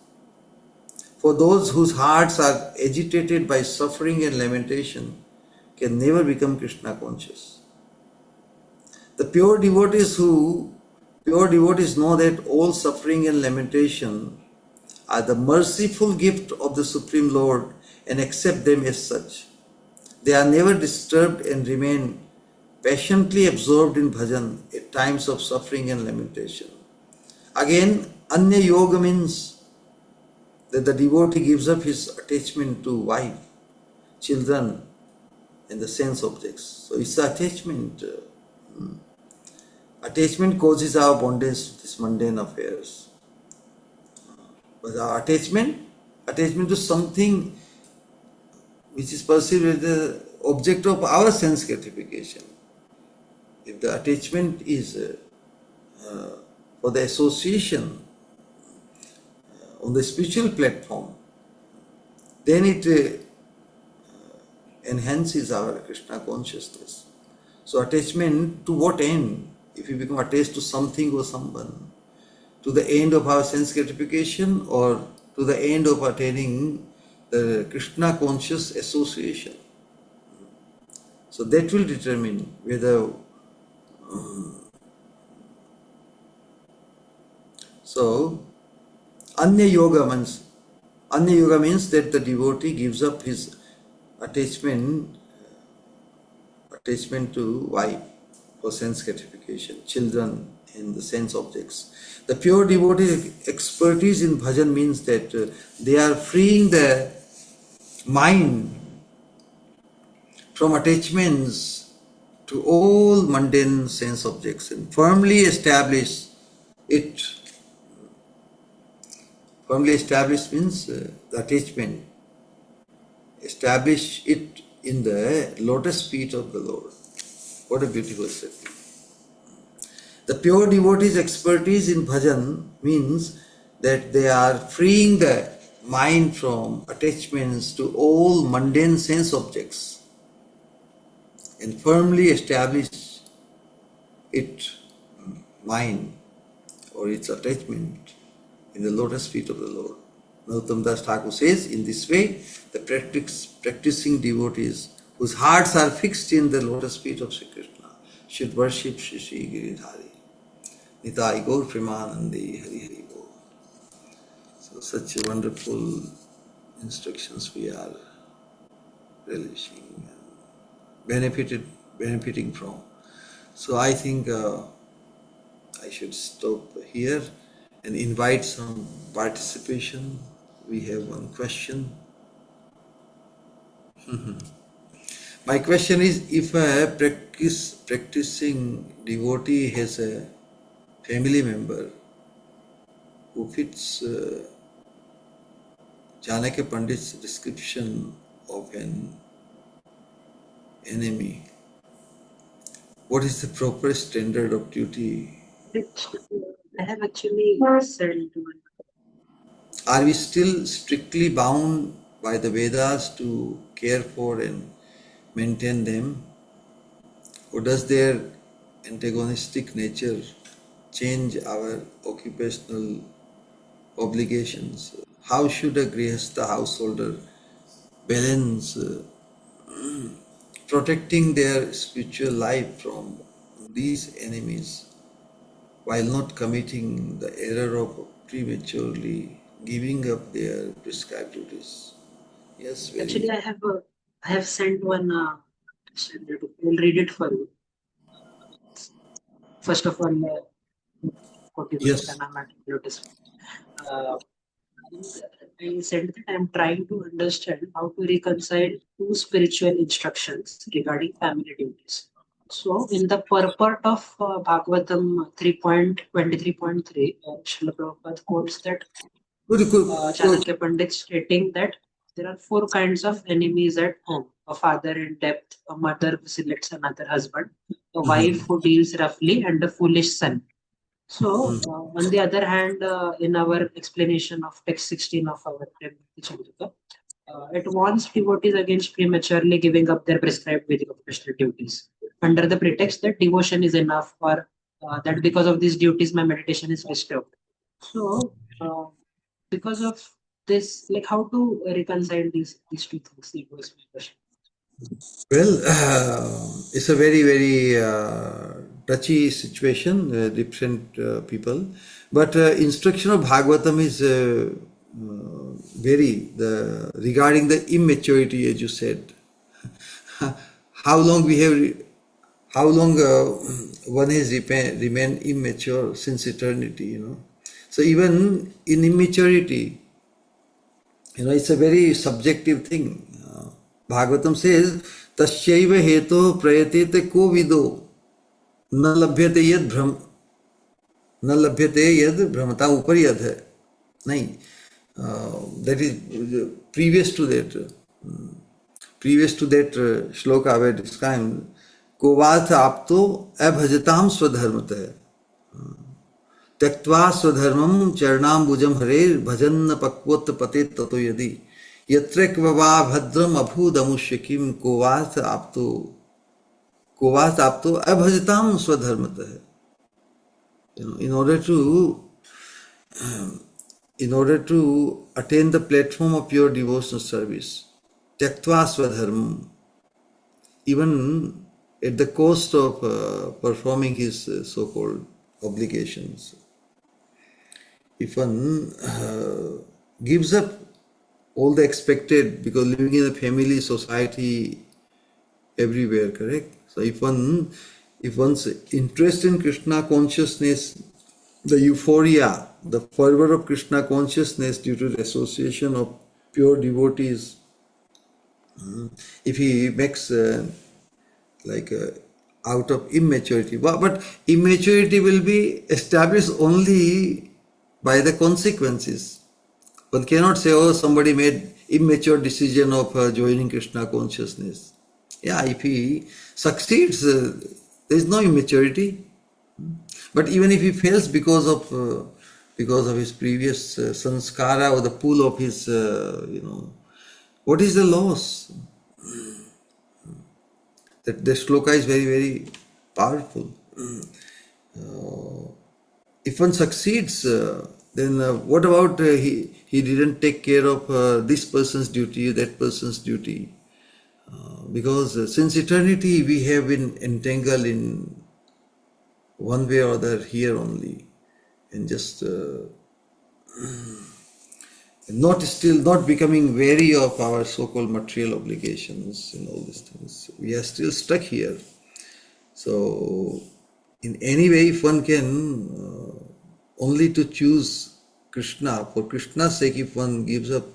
For those whose hearts are agitated by suffering and lamentation can never become Krishna conscious. The pure devotees know that all suffering and lamentation are the merciful gift of the Supreme Lord and accept them as such. They are never disturbed and remain patiently absorbed in bhajan at times of suffering and lamentation. Again, anya yoga means that the devotee gives up his attachment to wife, children, and the sense objects. So it's the attachment. Attachment causes our bondage to these mundane affairs. But our attachment to something which is perceived as the object of our sense gratification. If the attachment is for the association on the spiritual platform, then it enhances our Krishna consciousness. So attachment to what end? If you become attached to something or someone, to the end of our sense gratification or to the end of attaining the Krishna conscious association. So that will determine whether so Anya yoga means that the devotee gives up his attachment to wife for sense gratification, children and the sense objects. The pure devotee expertise in bhajan means that they are freeing the mind from attachments to all mundane sense objects and it. Firmly establish means the attachment. Establish it in the lotus feet of the Lord. What a beautiful statement. The pure devotee's expertise in bhajan means that they are freeing the mind from attachments to all mundane sense objects and firmly establish its mind or its attachment in the lotus feet of the Lord. Narottam Das Thakur says, in this way, the practicing devotees whose hearts are fixed in the lotus feet of Sri Krishna should worship Sri Sri Giridhari. Nitai Gaur Premanandi Hari Hari Bol. So such wonderful instructions we are relishing and benefiting from. So I think I should stop here and invite some participation. We have one question. My question is, if a practicing devotee has a family member who fits Janaka Pandit's description of an enemy, what is the proper standard of duty? I have actually sent one. Are we still strictly bound by the Vedas to care for and maintain them? Or does their antagonistic nature change our occupational obligations? How should a Grihastha householder balance protecting their spiritual life from these enemies while not committing the error of prematurely giving up their prescribed duties? Yes, Actually, I have sent one. I'll read it for you. First of all, yes. I said that I'm trying to understand how to reconcile two spiritual instructions regarding family duties. So, in the purport of Bhagavatam 3.23.3, Srila Prabhupada quotes that Chanakya Pandit stating that there are four kinds of enemies at home: a father in debt, a mother who selects another husband, a wife who deals roughly, and a foolish son. So, on the other hand, in our explanation of text 16 of our Prema Bhakti Chandrika, it warns devotees against prematurely giving up their prescribed Vedic occupational duties under the pretext that devotion is enough, or that because of these duties my meditation is disturbed. So, because of this, like how to reconcile these two things? It was my question. Well, it's a very, very touchy situation, different people. But instruction of Bhagavatam is regarding the immaturity, as you said. How long one has remained immature since eternity, you know. So even in immaturity, you know, it's a very subjective thing. Bhagavatam says, Tasyaiva heto prayatete ko vido na labhyate yad bhramata upariyad hai. Nahi. That is previous to that. Shloka where described, Kovath apto abhajatam swadharmata. त्यक्त्वा स्वधर्मम चरणाम्बुजम हरेर भजन्न पक्वोत्त पते ततो यदि यत्र क्ववा भद्रम अभूदमुष्य किम कोवाथ आपतो अभजताम स्वधर्मतः. In order to in order to attain the platform of pure devotional service, tyaktva swadharmam, even at the cost of performing his so-called obligations. If one gives up all the expected, because living in a family society everywhere, correct? So if one's interest in Krishna consciousness, the euphoria, the fervor of Krishna consciousness due to the association of pure devotees, if he makes out of immaturity, but immaturity will be established only by the consequences. One cannot say, oh, somebody made immature decision of joining Krishna consciousness. Yeah, if he succeeds, there is no immaturity. But even if he fails because of his previous sanskara or the pull of his, what is the loss? That the shloka is very, very powerful. If one succeeds, then what about he didn't take care of this person's duty, that person's duty? Because since eternity we have been entangled in one way or other here only, and just not becoming wary of our so-called material obligations and all these things. We are still stuck here. So in any way, if one can only to choose Krishna, for Krishna's sake, if one gives up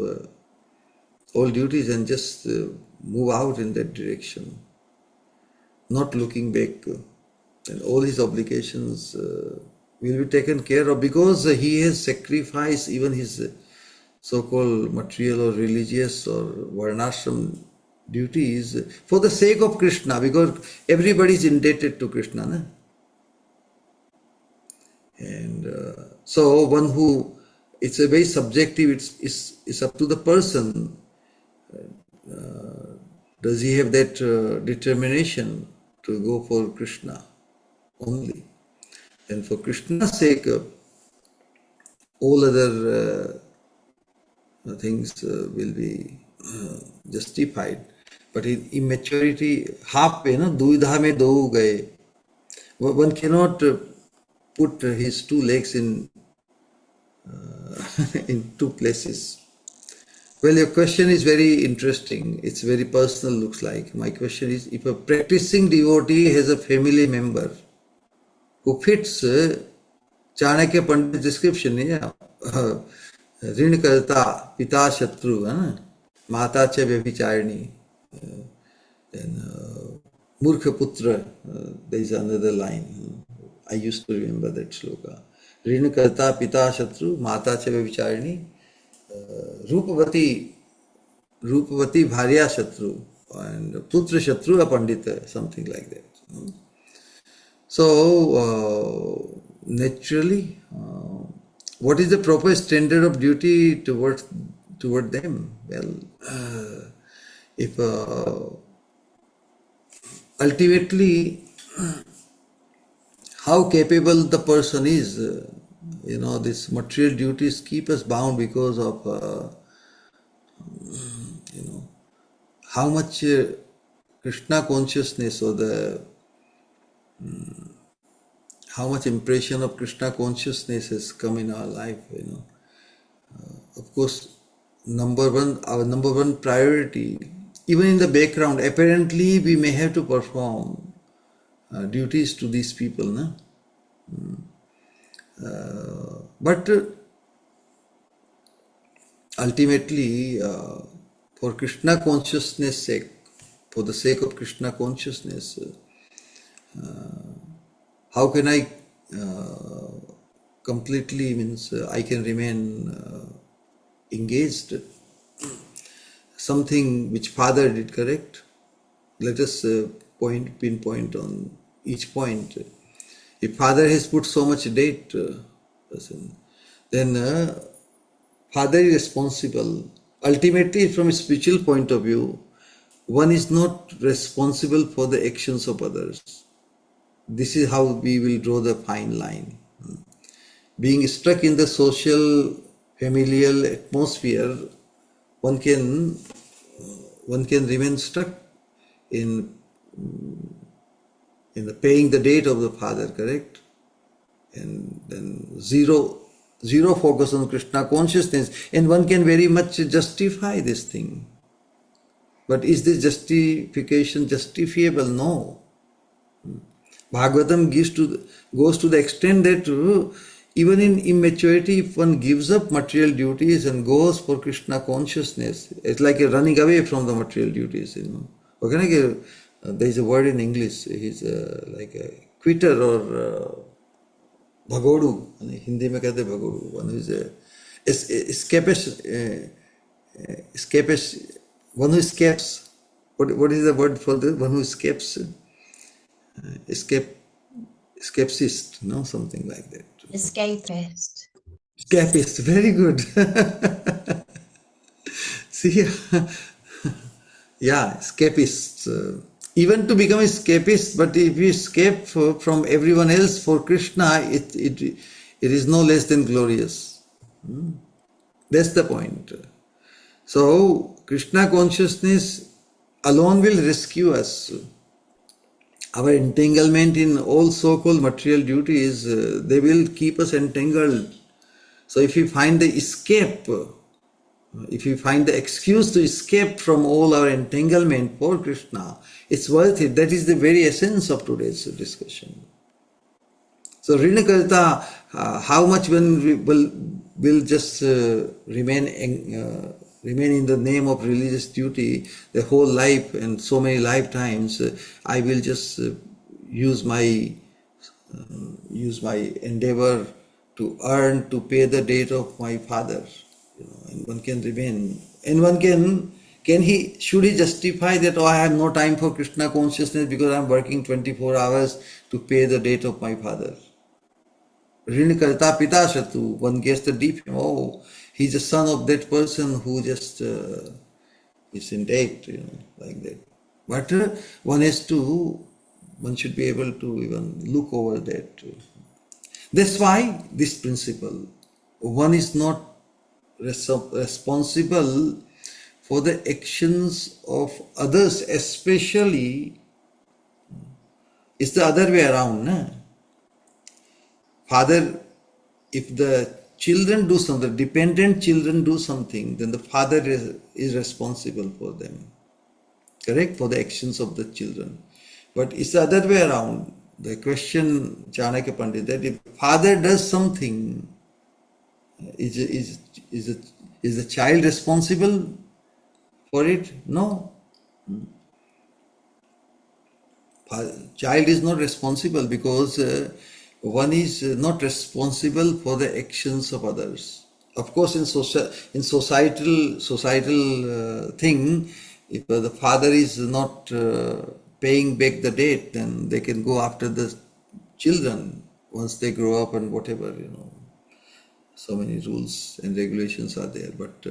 all duties and just move out in that direction, not looking back, and all his obligations will be taken care of, because he has sacrificed even his so-called material or religious or varnashram duties for the sake of Krishna, because everybody is indebted to Krishna. Na? And so one who, it's a very subjective, it's up to the person. Does he have that determination to go for Krishna only? And for Krishna's sake, all other things will be justified. But in immaturity, half pe, na, duvidha mein do gaye. One cannot put his two legs in in two places. Well, your question is very interesting. It's very personal, looks like. My question is, if a practicing devotee has a family member who fits Chanakya Pandit's description, yeah, ऋण करता पिता शत्रु, माता च व्यभिचारिणी, then murkha putra, there is another line. I used to remember that shloka. ऋण करता पिता शत्रु, माता च व्यभिचारिणी, रूपवती bharya shatru, and putra shatru apandita, something like that. So naturally, what is the proper standard of duty toward them? Well, if ultimately how capable the person is, these material duties keep us bound because of how much Krishna consciousness, or how much impression of Krishna consciousness has come in our life. Of course, our number one priority, even in the background, apparently we may have to perform duties to these people, no? But ultimately, for Krishna consciousness sake, for the sake of Krishna consciousness, how can I completely, I can remain engaged? Something which father did, correct? Let us pinpoint on each point. If father has put so much debt, then father is responsible. Ultimately, from a spiritual point of view, one is not responsible for the actions of others. This is how we will draw the fine line. being stuck in the social, familial atmosphere, one can remain stuck in the paying the debt of the father, correct? And then zero focus on Krishna consciousness, and one can very much justify this thing. But is this justification justifiable? No. Bhagavatam goes to the extent that even in immaturity, if one gives up material duties and goes for Krishna consciousness, it's like a running away from the material duties. Okay, there is a word in English. He's like a quitter or भगोड़ू, Hindi में कहते भगोड़ू, one who is escapist, one who escapes. What is the word for this? One who escapes, escapist, no, something like that. Escapist. Escapist, very good. See, yeah, escapist. Even to become escapist, but if you escape from everyone else for Krishna, it is no less than glorious. That's the point. So, Krishna consciousness alone will rescue us. Our entanglement in all so-called material duties, they will keep us entangled. So, if we find the escape, if we find the excuse to escape from all our entanglement for Krishna, it's worth it. That is the very essence of today's discussion. So, Rinakarta, how much one will just remain in the name of religious duty the whole life and so many lifetimes? I will just use my endeavor to earn, to pay the debt of my father. And one can remain, and one should he justify that, oh, I have no time for Krishna consciousness because I am working 24 hours to pay the debt of my father. Rin karta pita shatu, one gets the deep, oh, he's a son of that person who just is in debt, like that. But one should be able to even look over that. That's why this principle, one is not responsible for the actions of others, especially it's the other way around. Na? Father, if the children do something, dependent children do something, then the father is responsible for them. Correct? For the actions of the children. But it's the other way around. The question Chanakya Pandit, that if father does something, is the child responsible for it? No. Child is not responsible because one is not responsible for the actions of others. Of course, in societal thing, if the father is not paying back the debt, then they can go after the children once they grow up and whatever, So many rules and regulations are there, but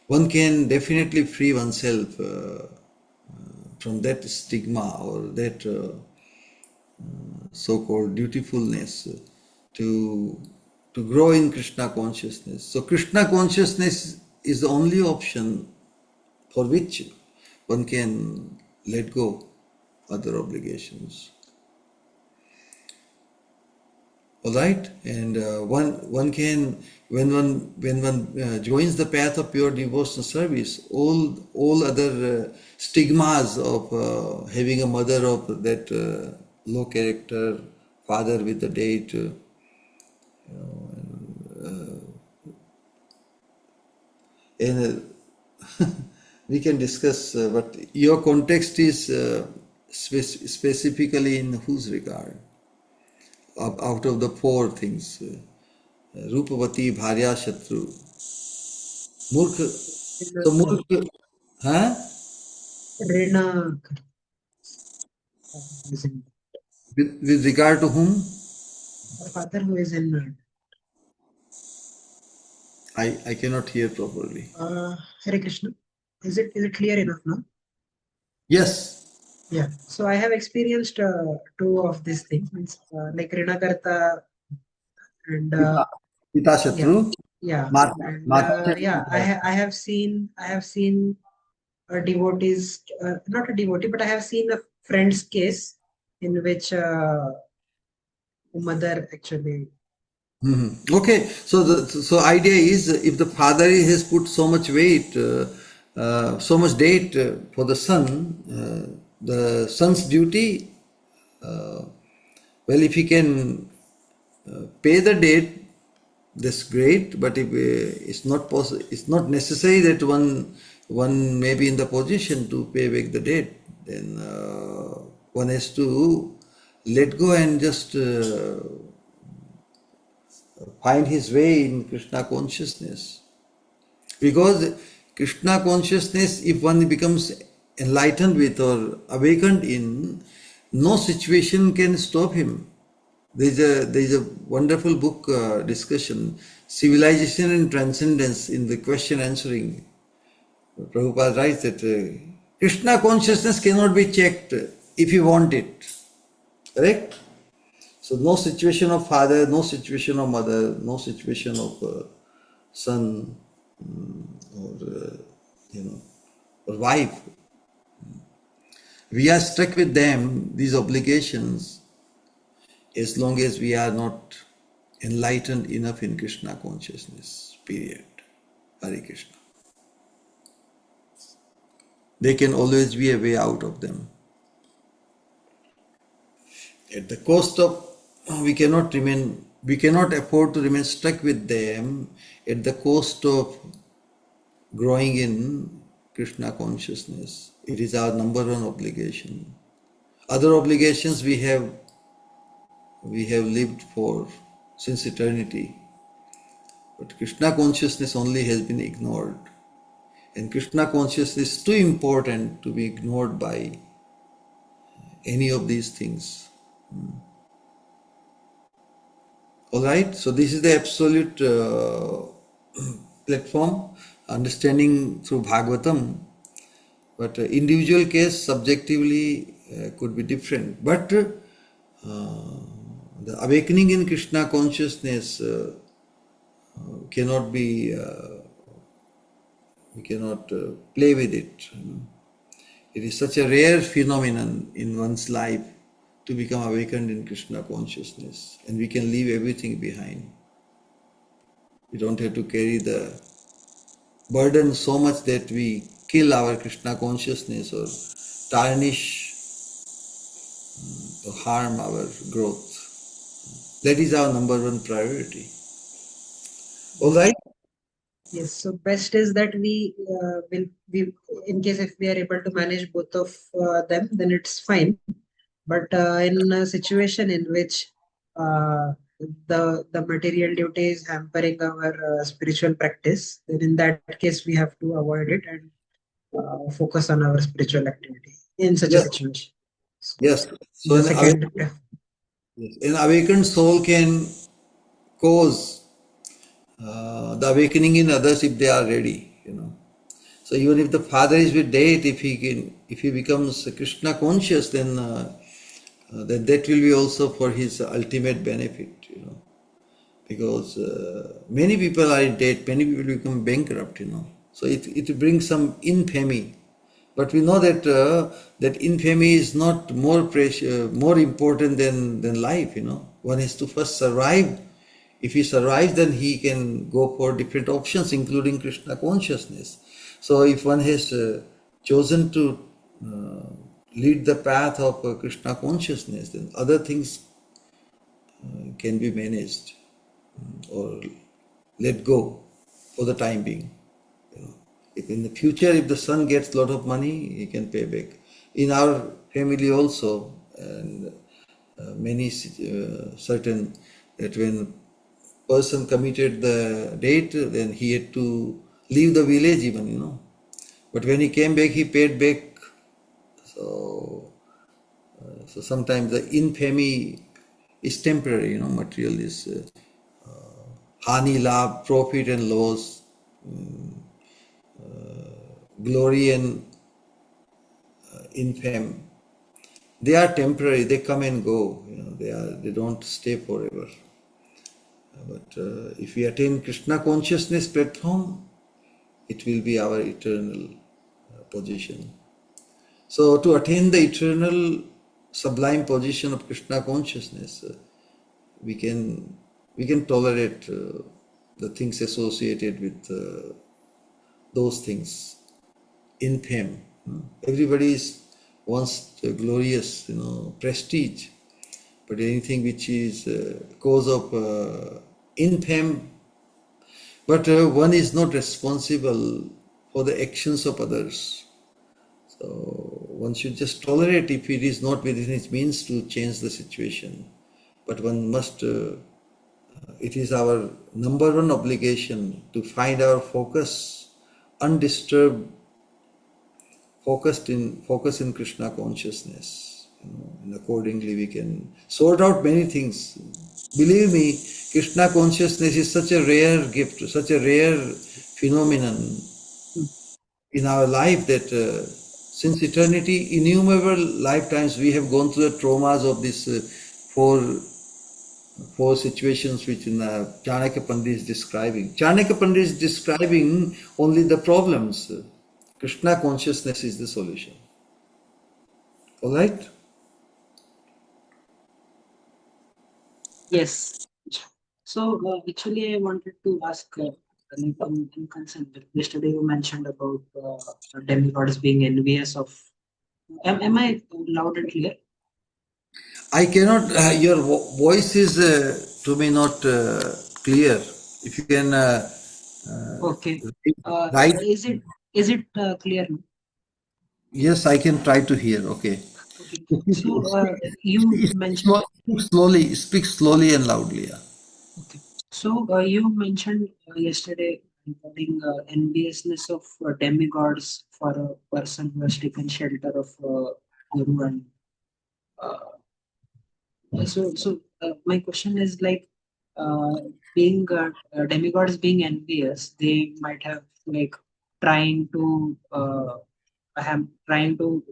one can definitely free oneself from that stigma or that so-called dutifulness to grow in Krishna consciousness. So Krishna consciousness is the only option for which one can let go other obligations. All right, and one can, when one joins the path of pure devotional service, all other stigmas of having a mother of that low character, father with the date, and we can discuss. But your context is specifically in whose regard? Out of the four things, Rupavati, Bharya, Shatru, Murkha. So Murkha, huh? Rina. With regard to whom? The father who is in. I cannot hear properly. Hare Krishna. Is it clear enough now? Yes. Yeah. So I have experienced two of these things, means like Rinakarta and Pita Yeah, Shatru, yeah, Mata, and Mata yeah, Shatru. I have seen a devotee's not a devotee, but I have seen a friend's case in which mother actually. Okay, so the idea is if the father has put so much weight, so much date for the son's duty. Well, if he can pay the debt, that's great. But if it's not possible, it's not necessary that one may be in the position to pay back the debt. Then one has to let go and just find his way in Krishna consciousness. Because Krishna consciousness, if one becomes enlightened with or awakened in, no situation can stop him. There is a wonderful book discussion, Civilization and Transcendence, in the question answering. Prabhupada writes that Krishna consciousness cannot be checked if you want it. Correct? So no situation of father, no situation of mother, no situation of son, or you know, or wife. We are stuck with them, these obligations, as long as we are not enlightened enough in Krishna consciousness. Period. Hare Krishna. There can always be a way out of them. At the cost of we cannot afford to remain stuck with them at the cost of growing in Krishna consciousness. It is our number one obligation. Other obligations we have lived for since eternity. But Krishna consciousness only has been ignored. And Krishna consciousness is too important to be ignored by any of these things. Alright, so this is the absolute platform, understanding through Bhagavatam. But individual case subjectively could be different. But the awakening in Krishna consciousness cannot be, we cannot play with it. It is such a rare phenomenon in one's life to become awakened in Krishna consciousness, and we can leave everything behind. We don't have to carry the burden so much that we kill our Krishna consciousness or tarnish or harm our growth. That is our number one priority. All right? Yes, so best is that will we in case if we are able to manage both of them, then it's fine. But in a situation in which the material duty is hampering our spiritual practice, then in that case we have to avoid it and focus on our spiritual activity in such a Yes. situation. So Yes. So the second, an awakened soul can cause the awakening in others if they are ready. So even if the father is with date, if he becomes Krishna conscious, then that will be also for his ultimate benefit. Because many people are in debt, many people become bankrupt. So it brings some infamy. But we know that infamy is not more important than life. One has to first survive. If he survives, then he can go for different options, including Krishna consciousness. So if one has chosen to lead the path of Krishna consciousness, then other things can be managed or let go for the time being. If in the future, if the son gets a lot of money, he can pay back. In our family also, and many certain that when person committed the date, then he had to leave the village even. But when he came back, he paid back. So sometimes the infamy is temporary. Material is hani, love, profit and loss, glory and infamy. They are temporary. They come and go. They don't stay forever. But if we attain Krishna consciousness platform, it will be our eternal position. So to attain the eternal sublime position of Krishna consciousness, we can tolerate the things associated with those things in fame. Everybody wants glorious, prestige, but anything which is cause of infame. But one is not responsible for the actions of others. So one should just tolerate if it is not within its means to change the situation. But one must, it is our number one obligation to find our focus undisturbed, focus in Krishna consciousness. And accordingly we can sort out many things. Believe me, Krishna consciousness is such a rare gift, such a rare phenomenon in our life that since eternity, innumerable lifetimes, we have gone through the traumas of these four situations which in Chanakya Pandit is describing. Chanakya Pandit is describing only the problems. Krishna consciousness is the solution. All right? Yes. So actually, I wanted to ask, in concern that yesterday you mentioned about demigods being envious of. Am I loud and clear? I cannot, your voice is to me not clear. If you can Okay. write, Is it clear now? yes, I can try to hear. Okay. Okay. So you mentioned. Speak slowly and loudly. Yeah. Okay. So you mentioned yesterday regarding enviousness of demigods for a person who has taken shelter of Guru and uh, my question is like being demigods being envious, they might have like trying to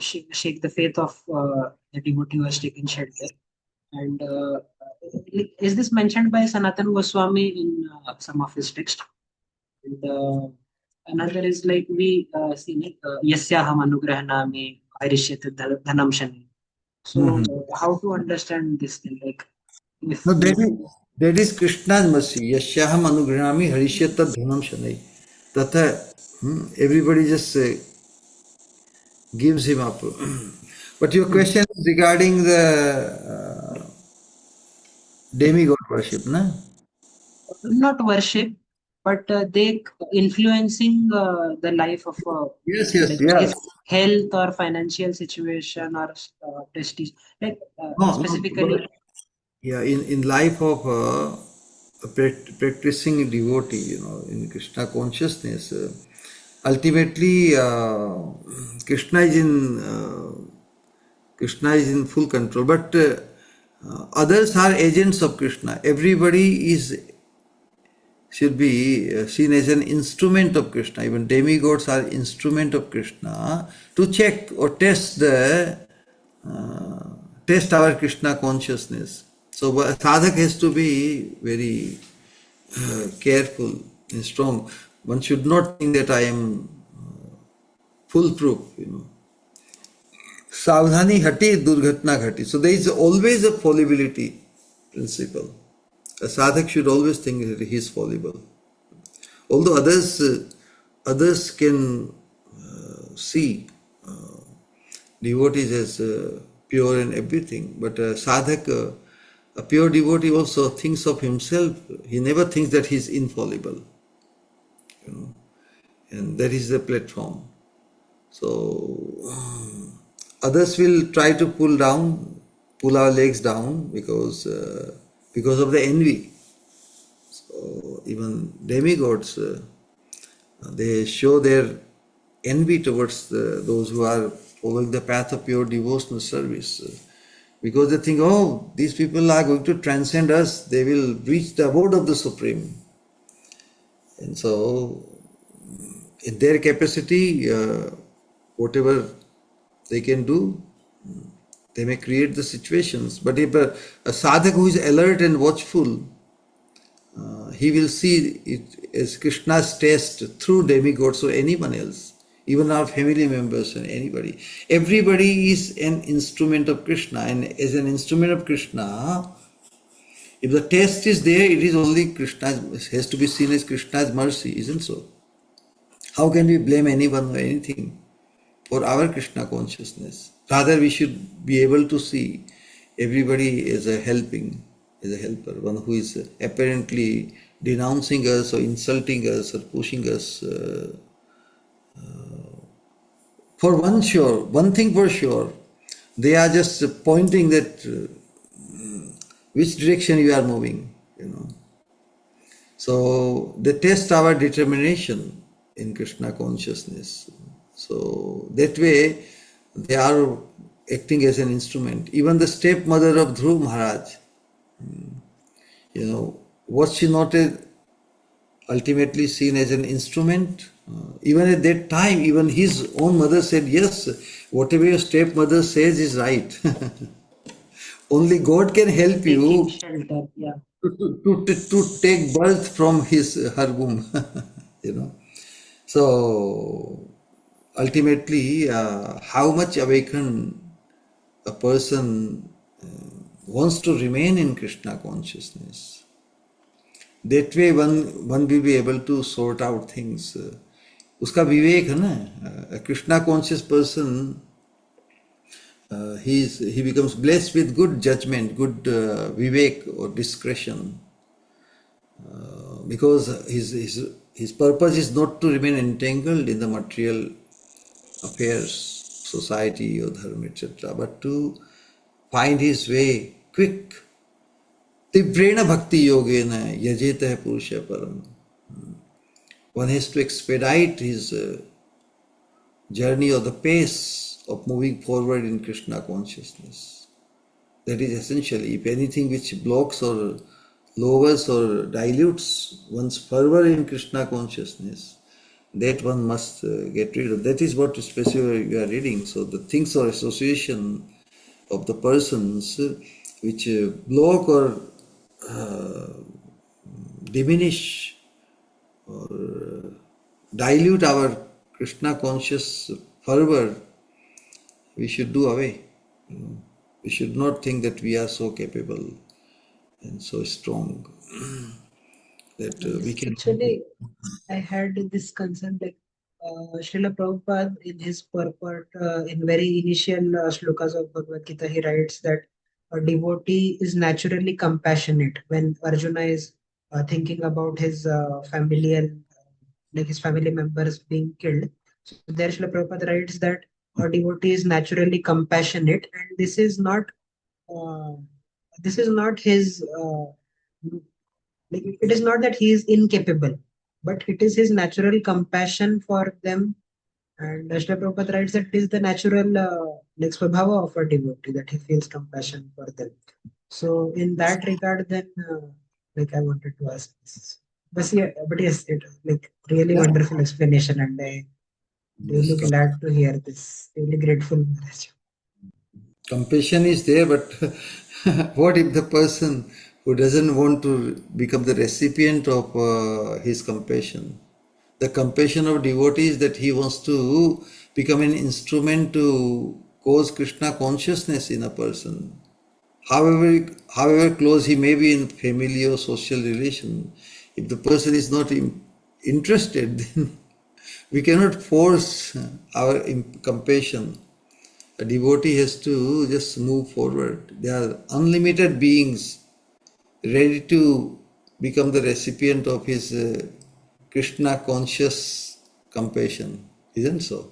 shake the faith of the devotee who has taken shelter. And like, is this mentioned by Sanatan Goswami in some of his text? And another is like we see like Yasyaham Anugrahanami Harishyate Dhanam Shani. So how to understand this thing? Like No, if that is Krishna's mercy. Yashyaham anugrihami harishyata dhanam shanai. Tata, everybody just gives him up. But your hmm, question is regarding the demigod worship, na? not worship, but they influencing the life of Yes, yes, like yeah. his health or financial situation or prestige, like No, no, specifically. yeah, in life of a practicing devotee, in Krishna consciousness, ultimately Krishna is in full control, but others are agents of Krishna. Everybody should be seen as an instrument of Krishna. Even demigods are instrument of Krishna to check or test our Krishna consciousness. So sadhak has to be very careful and strong. One should not think that I am foolproof. Savdhani hati, durghatna ghati. So there is always a fallibility principle. A sadhak should always think that he is fallible. Although others can see devotees as pure and everything, but a sadhak, a pure devotee also thinks of himself. He never thinks that he is infallible, and that is the platform. So others will try to pull our legs down because of the envy. So even demigods, they show their envy towards those who are following the path of pure devotional service. Because they think, oh, these people are going to transcend us, they will reach the abode of the Supreme. And so, in their capacity, whatever they can do, they may create the situations. But if a sadhak who is alert and watchful, he will see it as Krishna's taste through demigods or anyone else, even our family members and anybody. Everybody is an instrument of Krishna, and as an instrument of Krishna, if the taste is there, it is only Krishna's, has to be seen as Krishna's mercy, isn't so? How can we blame anyone or anything for our Krishna consciousness? Rather, we should be able to see everybody as a helping, as a helper, one who is apparently denouncing us or insulting us or pushing us. For one sure, one thing for sure, they are just pointing that which direction you are moving, you know. So they test our determination in Krishna consciousness. So that way they are acting as an instrument. Even the stepmother of Dhruv Maharaj, was she not ultimately seen as an instrument? Even at that time, even his own mother said, yes, whatever your stepmother says is right. Only God can help Taking you shelter, yeah. to take birth from her womb. you know. So ultimately, how much awakened a person wants to remain in Krishna consciousness. That way one will be able to sort out things. उसका विवेक है ना, a Krishna conscious person, he becomes blessed with good judgment, good vivek or discretion, because his purpose is not to remain entangled in the material affairs, society or dharma, etc., but to find his way quick. Tivrena bhakti yogena yajeta purusha param. One has to expedite his journey or the pace of moving forward in Krishna consciousness. That is essential. If anything which blocks or lowers or dilutes one's fervor in Krishna consciousness, that one must get rid of. That is what specifically you are reading. So the things or association of the persons which block or diminish or dilute our Krishna conscious fervor, we should do away. We should not think that we are so capable and so strong that we Yes, can. actually, I had this concern like Srila Prabhupada in his purport in very initial shlokas of Bhagavad Gita, he writes that a devotee is naturally compassionate when Arjuna is thinking about his family and like his family members being killed. So there Srila Prabhupada writes that a devotee is naturally compassionate, and uh, this is not his like it is not that he is incapable, but it is his natural compassion for them. And Srila Prabhupada writes that it is the natural like swabhava of a devotee that he feels compassion for them. So in that regard, then like I wanted to ask this. But yes, it like really Yeah. wonderful explanation, and I Yes, really glad to hear this. Really grateful, Maharaj. compassion is there, but what if the person who doesn't want to become the recipient of his compassion? The compassion of devotee is that he wants to become an instrument to cause Krishna consciousness in a person. However close he may be in family or social relation, if the person is not interested, then we cannot force our compassion. A devotee has to just move forward. They are unlimited beings ready to become the recipient of his Krishna conscious compassion, isn't so?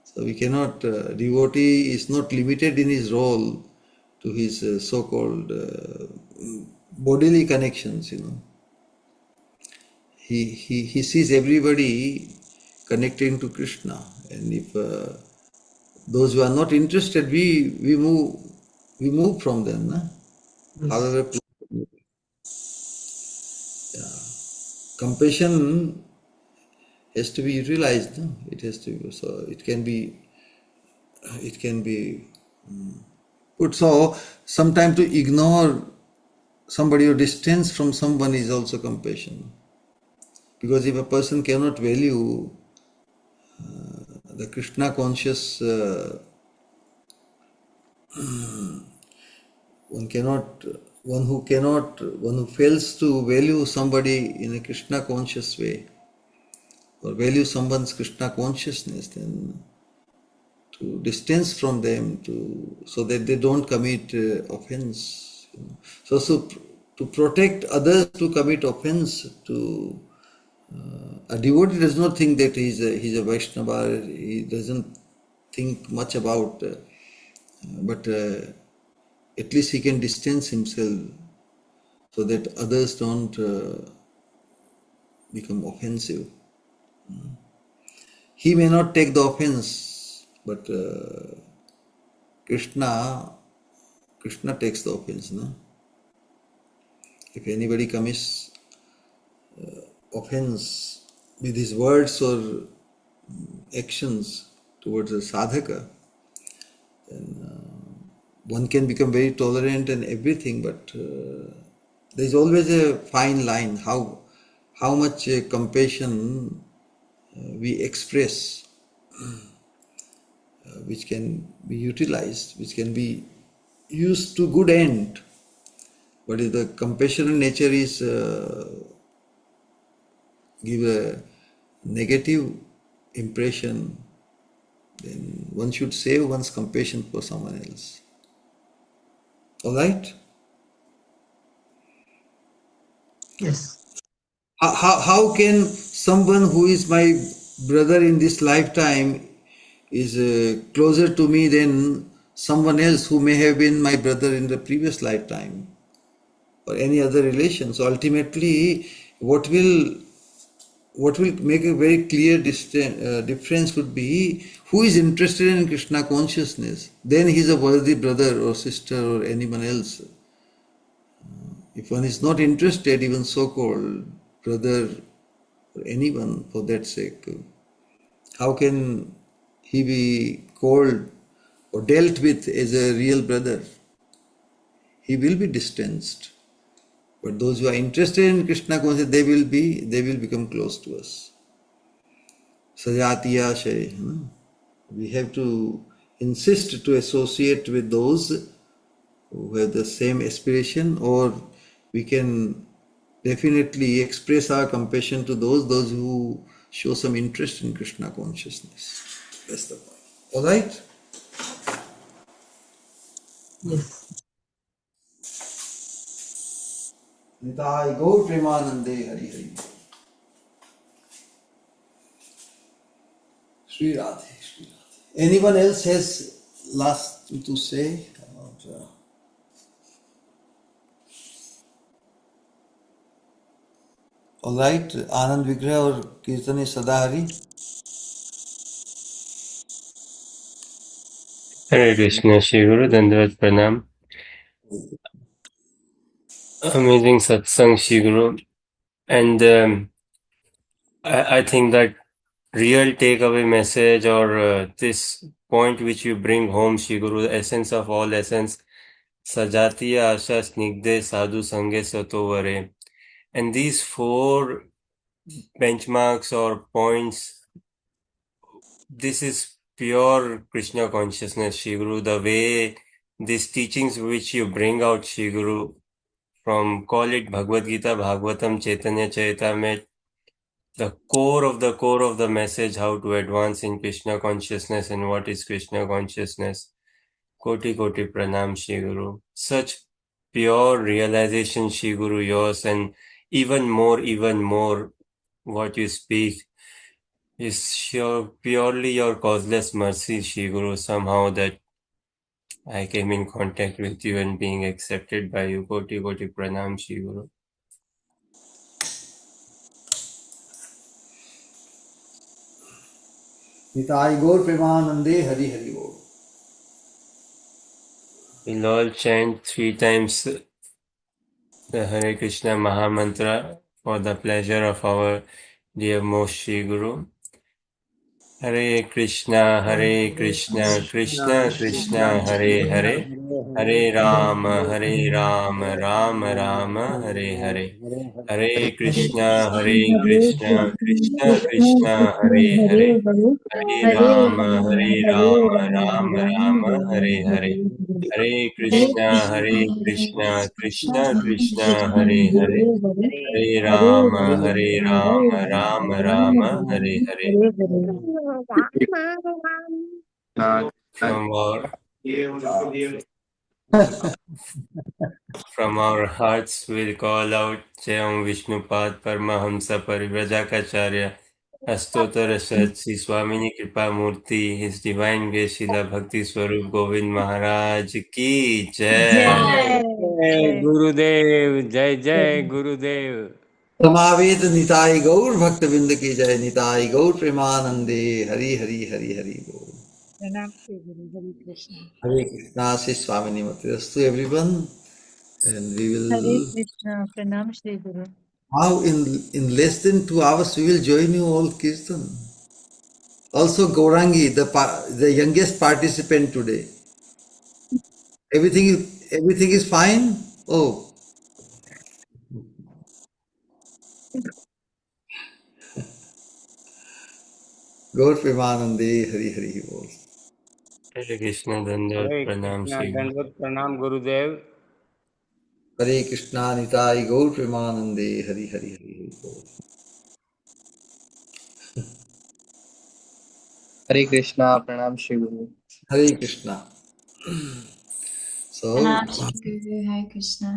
So we cannot, devotee is not limited in his role to his so-called bodily connections. He sees everybody connecting to Krishna, and if those who are not interested, we move from them. Na? Yes. However, compassion has to be utilized. No? It has to. So it can be put. So sometimes to ignore somebody or distance from someone is also compassion. Because if a person cannot value the Krishna conscious, one who fails to value somebody in a Krishna conscious way, or value someone's Krishna consciousness, then to distance from them, so that they don't commit offense. So to protect others to commit offense, to a devotee does not think that he's a Vaishnava. He doesn't think much about, but at least he can distance himself so that others don't become offensive. He may not take the offense, but Krishna Krishna takes the offense. No? If anybody commits offense with his words or actions towards a sadhaka, one can become very tolerant and everything, but there is always a fine line how much compassion we express, which can be utilized, which can be used to good end. But if the compassionate nature is give a negative impression, then one should save one's compassion for someone else. All right? Yes. How can someone who is my brother in this lifetime is closer to me than someone else who may have been my brother in the previous lifetime or any other relation? So ultimately, what will make a very clear difference would be who is interested in Krishna consciousness. Then he is a worthy brother or sister or anyone else. If one is not interested, even so-called brother or anyone for that sake, how can he be called or dealt with as a real brother? He will be distanced. But those who are interested in Krishna consciousness, they will become close to us. Sajatiya Shay. We have to insist to associate with those who have the same aspiration, or we can definitely express our compassion to those who show some interest in Krishna consciousness. That's the point. All right? Yes. Nitai Gaur Premanande Hari Hari. Sri Radhe, Sri Radhe. Anyone else has last to say about all right, Anand Vigrah or Kirtane Sadahari. Hare Krishna, Shri Guru, Dandavat Pranam. Amazing satsang, Shri Guru. And I think that real takeaway message, or this point which you bring home, Shri Guru, the essence of all essence, Sajatiya Asha Snigde Sadhu Sange Satovare. And these four benchmarks or points, this is pure Krishna consciousness, Shri Guru. The way these teachings which you bring out, Shri Guru, from call it Bhagavad Gita, Bhagavatam, Chaitanya Charitamrita, the core of the message, how to advance in Krishna consciousness and what is Krishna consciousness. Koti Koti Pranam, Shri Guru. Such pure realization, Shri Guru, yours, and even more, what you speak is purely your causeless mercy, Shri Guru, somehow that I came in contact with you and being accepted by you. Koti Koti Pranam, Shri Guru. Nitai Gaur Premanande Hari Hari Gaur. We'll all chant 3 times the Hare Krishna Maha Mantra for the pleasure of our dear most Shri Guru. Hare Krishna, Krishna Krishna, Hare Hare, Hare Ram, Ram Rama, Hare Hare. Hare Krishna, Krishna Krishna, Hare Hare, Hare Ram, Ram Hare Hare. Hare Krishna, Krishna Krishna, Hare Hare. Hare Ram, Ram Hare Hare. From our from our hearts, we'll call out Jayam Vishnupad Paramahamsa Parivrajakacarya Astotar Sri Swamini Kripa Murti, His Divine Grace Srila Bhakti Swarup Govind Maharaj Ki Jai. जय गुरुदेव, जय जय गुरुदेव। समावेद निताय गौर भक्त विंद की जय, निताय गौर प्रेमानंदे, हरि हरि हरि हरि बोल। प्रणाम श्री गुरु, हरे Krishna. Hare Krishna, Sri Swamini Matastu everyone, and we Hare will Krishna, प्रणाम श्री गुरु। now in less than 2 hours we will join you all Kirtan. Also Gaurangi, the youngest participant today. Everything is fine. Oh, Gaur Premanande, Hari Hari Bol. Hare Krishna Dandot Hare Pranam Krishna, Shri Guru. दंडवत प्रणाम गुरुदेव। Hare Krishna Nitai Gaur Premanande, Hari Hari Hari Bol. हरे कृष्णा प्रणाम श्री गुरु। Hare Krishna. So, Pranam Shri Guru, Hare Krishna.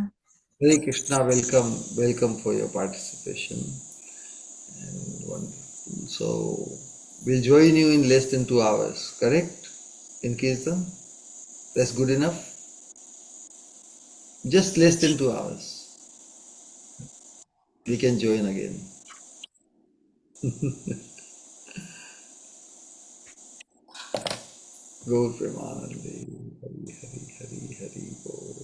Hare Krishna, welcome for your participation. And wonderful. So, we'll join you in less than 2 hours, correct? In Kirtan? That's good enough? Just less than 2 hours. We can join again. Gaur Premanande, Hari Hari Hari Hari Gaur.